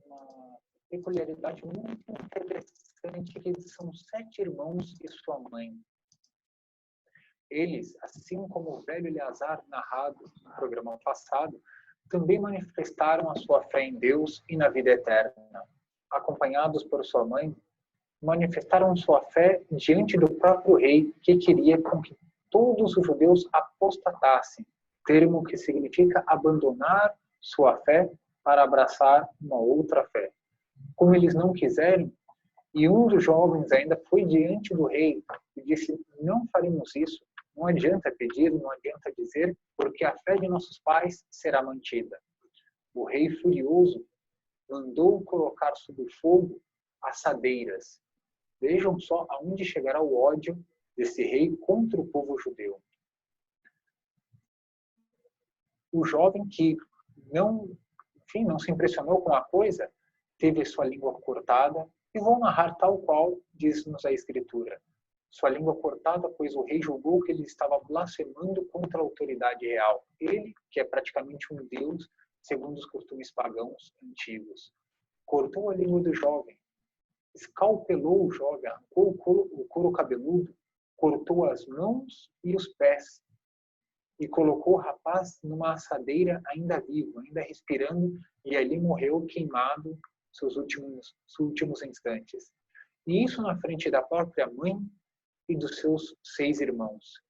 uma peculiaridade muito interessante, que eles são 7 irmãos e sua mãe. Eles, assim como o velho Eleazar, narrado no programa passado, também manifestaram a sua fé em Deus e na vida eterna. Acompanhados por sua mãe, manifestaram sua fé diante do próprio rei, que queria com que todos os judeus apostatassem, termo que significa abandonar sua fé para abraçar uma outra fé. Como eles não quiserem, e um dos jovens ainda foi diante do rei e disse: não faremos isso, não adianta pedir, não adianta dizer, porque a fé de nossos pais será mantida. O rei, furioso, mandou colocar sob o fogo assadeiras. Vejam só aonde chegará o ódio desse rei contra o povo judeu. O jovem que não se impressionou com a coisa, teve sua língua cortada, e vou narrar tal qual diz-nos a Escritura. Sua língua cortada, pois o rei julgou que ele estava blasfemando contra a autoridade real. Ele, que é praticamente um deus, segundo os costumes pagãos antigos. Cortou a língua do jovem, escalpelou o jovem, arrancou o couro cabeludo, cortou as mãos e os pés, e colocou o rapaz numa assadeira ainda vivo, ainda respirando, e ali morreu queimado seus últimos instantes. E isso na frente da própria mãe e dos seus 6 irmãos.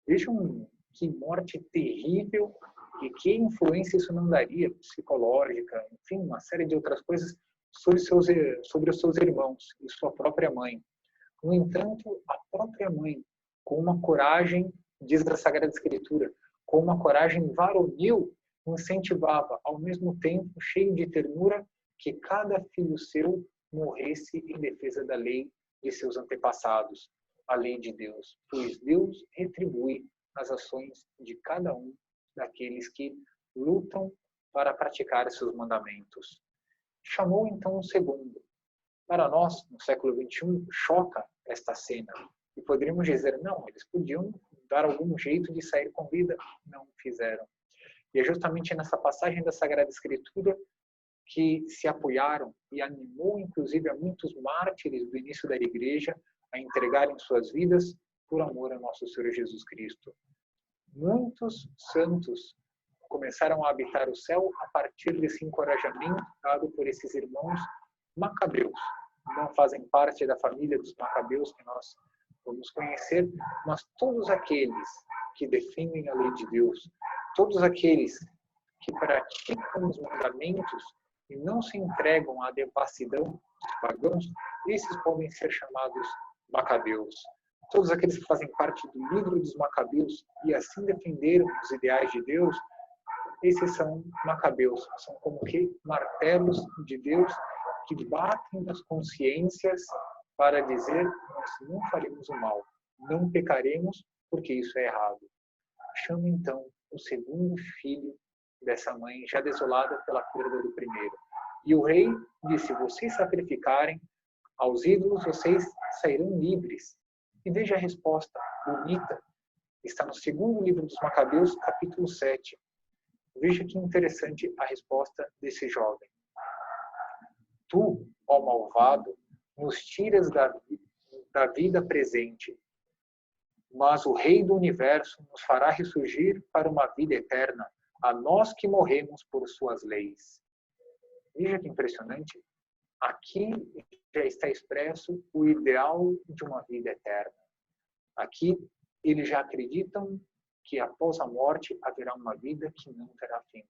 Vejam que morte terrível e que influência isso não daria, psicológica, enfim, uma série de outras coisas sobre os seus irmãos e sua própria mãe. No entanto, a própria mãe, com uma coragem, diz a Sagrada Escritura, com uma coragem varonil, incentivava, ao mesmo tempo, cheio de ternura, que cada filho seu morresse em defesa da lei de seus antepassados, a lei de Deus, pois Deus retribui as ações de cada um daqueles que lutam para praticar seus mandamentos. Chamou então um segundo. Para nós, no século XXI, choca esta cena. E poderíamos dizer, não, eles podiam dar algum jeito de sair com vida. Não fizeram. E é justamente nessa passagem da Sagrada Escritura que se apoiaram e animou, inclusive, a muitos mártires do início da Igreja a entregarem suas vidas por amor a nosso Senhor Jesus Cristo. Muitos santos começaram a habitar o céu a partir desse encorajamento dado por esses irmãos macabeus. Não fazem parte da família dos macabeus que nós vamos conhecer, mas todos aqueles que defendem a lei de Deus, todos aqueles que praticam os mandamentos e não se entregam à devassidão dos pagãos, esses podem ser chamados macabeus. Todos aqueles que fazem parte do livro dos Macabeus e assim defenderam os ideais de Deus, esses são macabeus, são como que martelos de Deus que batem nas consciências para dizer: nós não faremos o mal, não pecaremos porque isso é errado. Chama então o segundo filho dessa mãe, já desolada pela perda do primeiro. E o rei disse: vocês sacrificarem aos ídolos, vocês sairão livres. E veja a resposta bonita, está no segundo livro dos Macabeus, capítulo 7. Veja que interessante a resposta desse jovem. Tu, ó malvado, nos tiras da vida presente, mas o Rei do Universo nos fará ressurgir para uma vida eterna, a nós que morremos por suas leis. Veja que impressionante. Aqui já está expresso o ideal de uma vida eterna. Aqui eles já acreditam que após a morte haverá uma vida que não terá fim.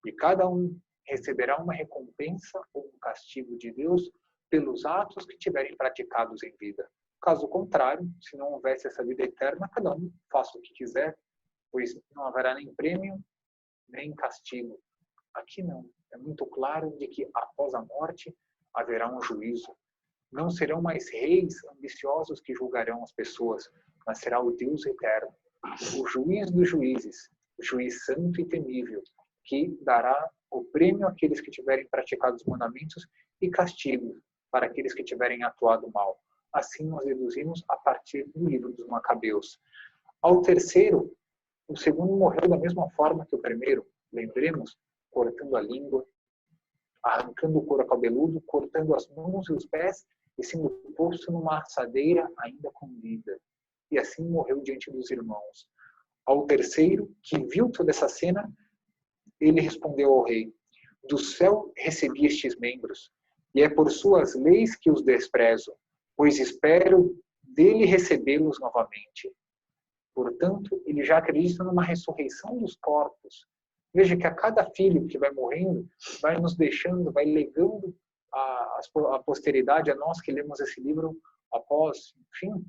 E cada um receberá uma recompensa ou um castigo de Deus pelos atos que tiverem praticados em vida. Caso contrário, se não houvesse essa vida eterna, cada um faça o que quiser, pois não haverá nem prêmio, nem castigo. Aqui não. É muito claro de que após a morte haverá um juízo. Não serão mais reis ambiciosos que julgarão as pessoas, mas será o Deus eterno, o juiz dos juízes, o juiz santo e temível, que dará o prêmio àqueles que tiverem praticado os mandamentos e castigo para aqueles que tiverem atuado mal. Assim nós deduzimos a partir do livro dos Macabeus. Ao terceiro, o segundo morreu da mesma forma que o primeiro, lembremos, cortando a língua, arrancando o couro cabeludo, cortando as mãos e os pés e sendo posto numa assadeira ainda com vida. E assim morreu diante dos irmãos. Ao terceiro, que viu toda essa cena, ele respondeu ao rei: do céu recebi estes membros, e é por suas leis que os desprezo, pois espero dele recebê-los novamente. Portanto, ele já acredita numa ressurreição dos corpos. Veja que a cada filho que vai morrendo, vai nos deixando, vai legando a posteridade, a nós que lemos esse livro após, enfim,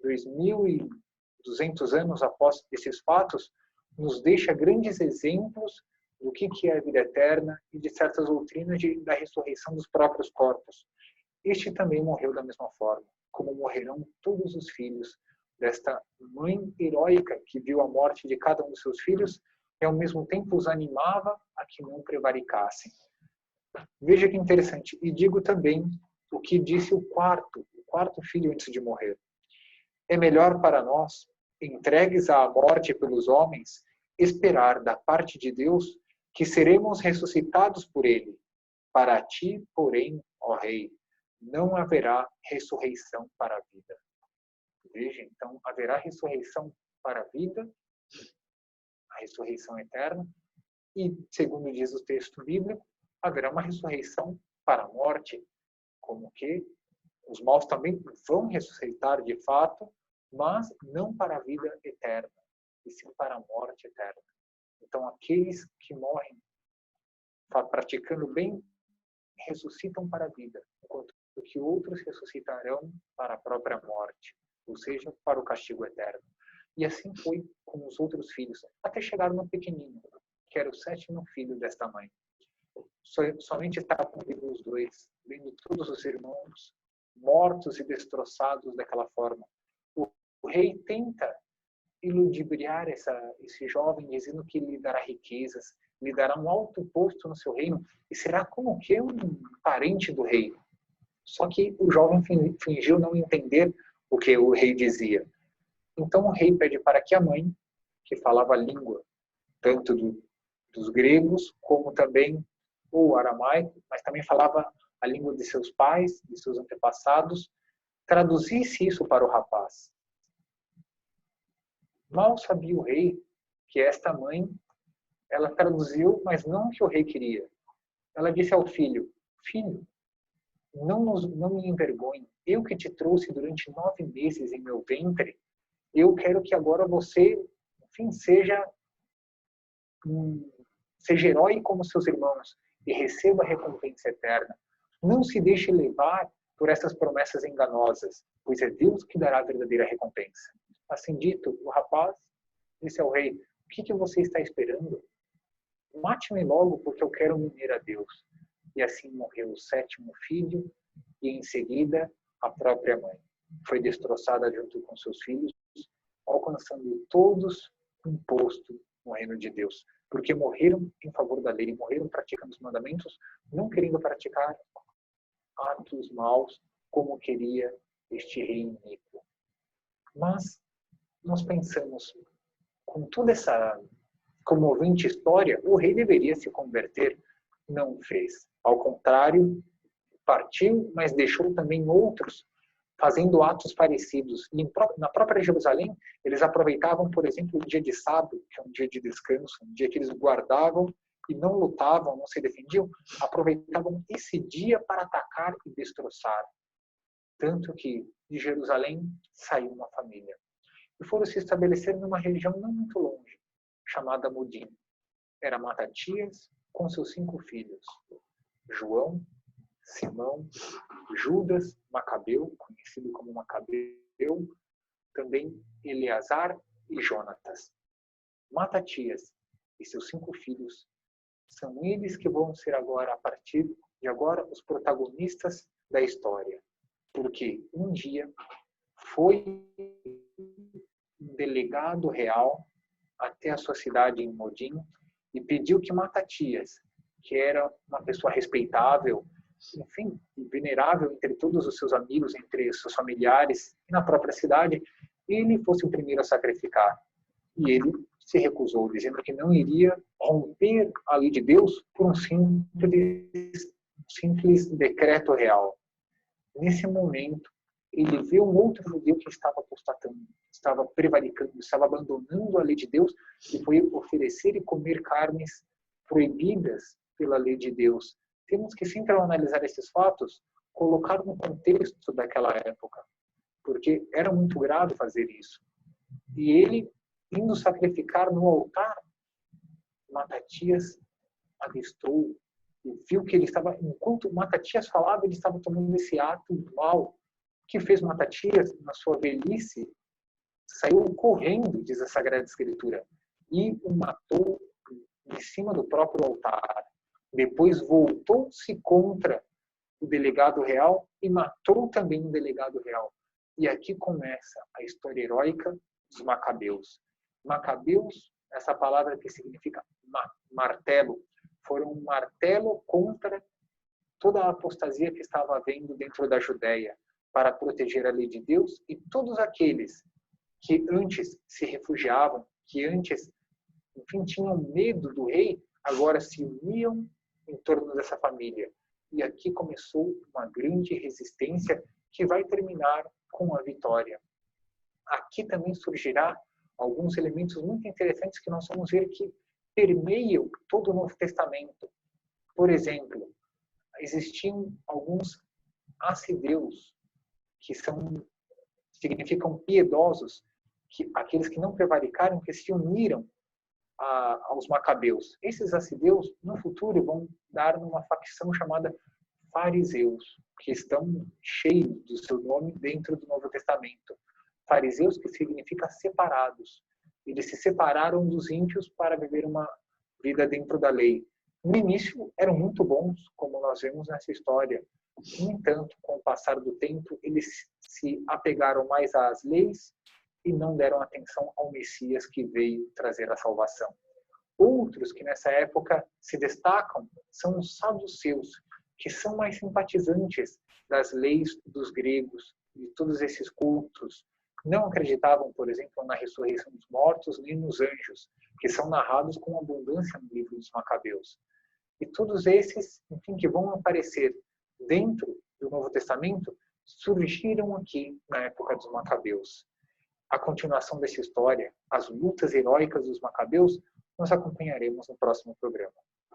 2.200 anos após esses fatos, nos deixa grandes exemplos do que é a vida eterna e de certas doutrinas da ressurreição dos próprios corpos. Este também morreu da mesma forma, como morrerão todos os filhos desta mãe heróica que viu a morte de cada um dos seus filhos e ao mesmo tempo os animava a que não prevaricassem. Veja que interessante. E digo também o que disse o quarto filho antes de morrer. É melhor para nós, entregues à morte pelos homens, esperar da parte de Deus que seremos ressuscitados por ele. Para ti, porém, ó Rei, não haverá ressurreição para a vida. Veja, então, haverá ressurreição para a vida, a ressurreição eterna, e, segundo diz o texto bíblico, haverá uma ressurreição para a morte, como que os maus também vão ressuscitar de fato, mas não para a vida eterna, e sim para a morte eterna. Então, aqueles que morrem praticando bem, ressuscitam para a vida, enquanto que outros ressuscitarão para a própria morte, ou seja, para o castigo eterno. E assim foi com os outros filhos, até chegar no pequenino, que era o 7º filho desta mãe. Somente estavam vivos os dois, vendo todos os irmãos mortos e destroçados daquela forma. O rei tenta iludibriar esse jovem, dizendo que lhe dará riquezas, lhe dará um alto posto no seu reino, e será como que um parente do rei. Só que o jovem fingiu não entender o que o rei dizia. Então o rei pede para que a mãe, que falava a língua tanto dos gregos, como também o aramaico, mas também falava a língua de seus pais, de seus antepassados, traduzisse isso para o rapaz. Mal sabia o rei que esta mãe, ela traduziu, mas não o que o rei queria. Ela disse ao filho: filho, não me envergonhe. Eu que te trouxe durante 9 meses em meu ventre, eu quero que agora você, enfim, seja herói como seus irmãos e receba a recompensa eterna. Não se deixe levar por essas promessas enganosas, pois é Deus que dará a verdadeira recompensa. Assim dito, o rapaz disse ao rei: o que você está esperando? Mate-me logo, porque eu quero me unir a Deus. E assim morreu o 7º filho, e em seguida a própria mãe. Foi destroçada junto com seus filhos, alcançando todos um posto no reino de Deus. Porque morreram em favor da lei, morreram praticando os mandamentos, não querendo praticar atos maus, como queria este rei iníquo. Mas nós pensamos, com toda essa comovente história, o rei deveria se converter. Não fez. Ao contrário, partiu, mas deixou também outros fazendo atos parecidos. E na própria Jerusalém, eles aproveitavam, por exemplo, o dia de sábado, que é um dia de descanso, um dia que eles guardavam e não lutavam, não se defendiam, aproveitavam esse dia para atacar e destroçar. Tanto que de Jerusalém saiu uma família. E foram se estabelecer numa região não muito longe, chamada Modim. Era Matatias com seus 5 filhos: João, Simão, Judas, Macabeu, conhecido como Macabeu, também Eleazar e Jonatas. Matatias e seus 5 filhos. São eles que vão ser agora, a partir de agora, os protagonistas da história. Porque um dia foi um delegado real até a sua cidade em Modin e pediu que Matatias, que era uma pessoa respeitável, enfim, venerável entre todos os seus amigos, entre os seus familiares e na própria cidade, ele fosse o primeiro a sacrificar. E ele se recusou, dizendo que não iria romper a lei de Deus por um simples decreto real. Nesse momento, ele vê um outro judeu que estava apostatando, estava prevaricando, estava abandonando a lei de Deus e foi oferecer e comer carnes proibidas pela lei de Deus. Temos que, sempre ao analisar esses fatos, colocar no contexto daquela época, porque era muito grave fazer isso. E ele, indo sacrificar no altar, Matatias avistou e viu que ele estava, enquanto Matatias falava, ele estava tomando esse ato mal. O que fez Matatias, na sua velhice, saiu correndo, diz a Sagrada Escritura, e o matou em cima do próprio altar. Depois voltou-se contra o delegado real e matou também o delegado real. E aqui começa a história heróica dos Macabeus. Macabeus, essa palavra que significa martelo, foram um martelo contra toda a apostasia que estava havendo dentro da Judéia, para proteger a lei de Deus, e todos aqueles que antes se refugiavam, que antes, enfim, tinham medo do rei, agora se uniam em torno dessa família. E aqui começou uma grande resistência que vai terminar com a vitória. Aqui também surgirá alguns elementos muito interessantes que nós vamos ver que permeiam todo o Novo Testamento. Por exemplo, existiam alguns assideus, que significam piedosos, aqueles que não prevaricaram, que se uniram aos Macabeus. Esses assideus, no futuro, vão dar numa facção chamada fariseus, que estão cheios do seu nome dentro do Novo Testamento. Fariseus, que significa separados. Eles se separaram dos ímpios para viver uma vida dentro da lei. No início, eram muito bons, como nós vemos nessa história. No entanto, com o passar do tempo, eles se apegaram mais às leis e não deram atenção ao Messias que veio trazer a salvação. Outros que nessa época se destacam são os saduceus, que são mais simpatizantes das leis dos gregos e todos esses cultos. Não acreditavam, por exemplo, na ressurreição dos mortos nem nos anjos, que são narrados com abundância no livro dos Macabeus. E todos esses, enfim, que vão aparecer dentro do Novo Testamento, surgiram aqui na época dos Macabeus. A continuação dessa história, as lutas heróicas dos Macabeus, nós acompanharemos no próximo programa.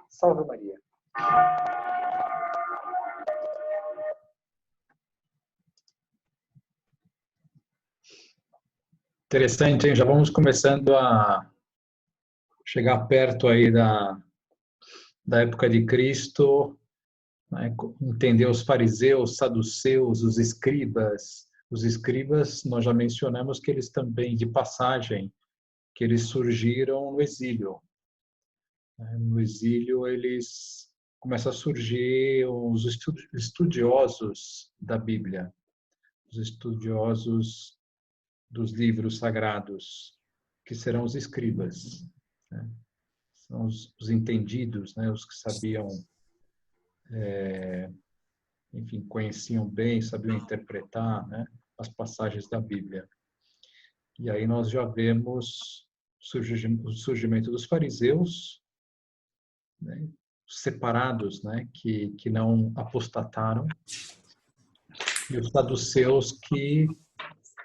Salve Maria!
Interessante, hein? Já vamos começando a chegar perto aí da época de Cristo, né? Entender os fariseus, saduceus, os escribas. Os escribas, nós já mencionamos que eles também, de passagem, que eles surgiram no exílio. No exílio, eles começam a surgir os estudiosos da Bíblia, os estudiosos dos livros sagrados, que serão os escribas, né? São os entendidos, né? Os que sabiam, enfim, conheciam bem, sabiam interpretar, né, as passagens da Bíblia. E aí nós já vemos o surgimento dos fariseus, né, separados, né, que não apostataram, e os saduceus que,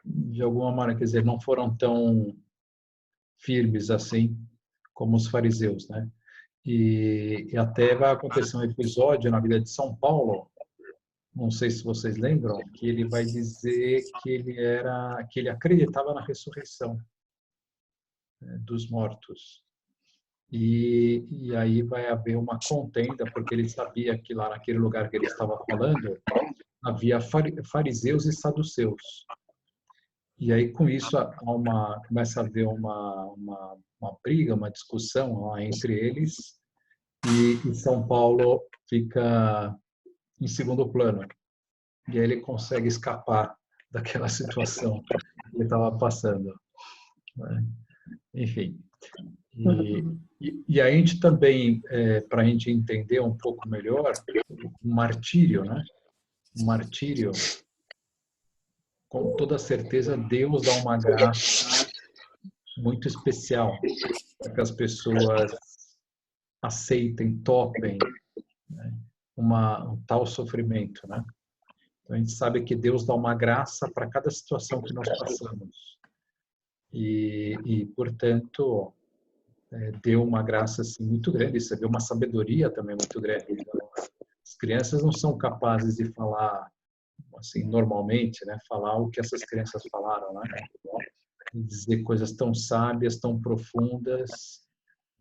de alguma maneira, quer dizer, não foram tão firmes assim como os fariseus, né? E até vai acontecer um episódio na vida de São Paulo, não sei se vocês lembram, que ele vai dizer que ele acreditava na ressurreição, né, dos mortos. E aí vai haver uma contenda, porque ele sabia que lá naquele lugar que ele estava falando, havia fariseus e saduceus. E aí, com isso, começa a haver uma briga, uma discussão lá entre eles, e São Paulo fica em segundo plano. E aí ele consegue escapar daquela situação que ele estava passando, né? Enfim. E a gente também, para a gente entender um pouco melhor, o martírio, né? O martírio, com toda certeza, Deus dá uma graça muito especial para que as pessoas aceitem, topem, né, um tal sofrimento, né? Então, a gente sabe que Deus dá uma graça para cada situação que nós passamos. Portanto, deu uma graça assim, muito grande. Isso deu uma sabedoria também muito grande. Então, as crianças não são capazes de falar, assim, normalmente, né? Falar o que essas crianças falaram, né? Dizer coisas tão sábias, tão profundas,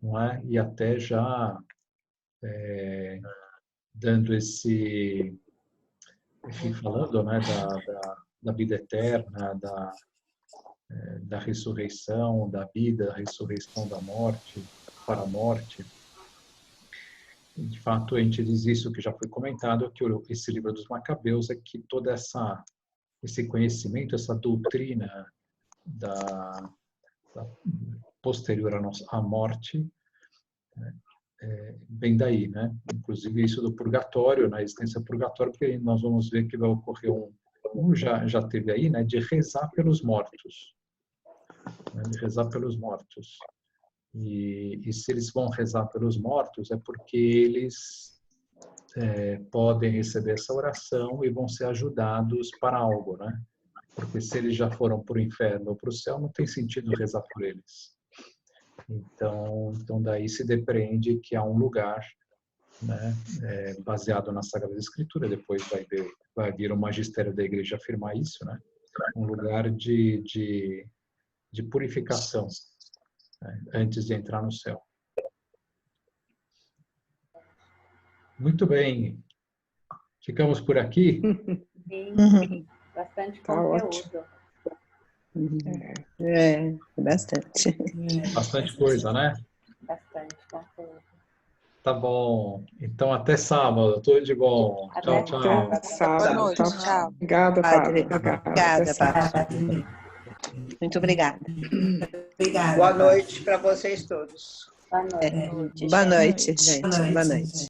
não é? E até já dando enfim, falando, né, da vida eterna, da ressurreição, da vida, da ressurreição da morte, para a morte. De fato, a gente diz isso que já foi comentado, que esse livro dos Macabeus é que toda esse conhecimento, essa doutrina da posterior à morte, vem daí, né? Inclusive isso do purgatório, na existência do purgatório, porque nós vamos ver que vai ocorrer como já teve aí, né? De rezar pelos mortos, né? De rezar pelos mortos. E se eles vão rezar pelos mortos, é porque eles podem receber essa oração e vão ser ajudados para algo, né? Porque se eles já foram para o inferno ou para o céu, não tem sentido rezar por eles. Então daí se depreende que há um lugar, né, baseado na Sagrada Escritura, depois vai vir o magistério da Igreja afirmar isso, né? Um lugar de purificação, né, antes de entrar no céu. Muito bem. Ficamos por aqui?
Sim, bastante conteúdo.
Bastante.
Bastante coisa, né?
Bastante conteúdo.
Tá bom. Então, até sábado. Tudo de bom.
Até
Tchau, tchau.
Até sábado.
Boa noite, tchau.
Obrigada,
Padre.
Obrigada,
Obrigada, Padre. Muito obrigada.
Boa noite para vocês todos.
Boa noite.
Boa noite, gente. Boa noite.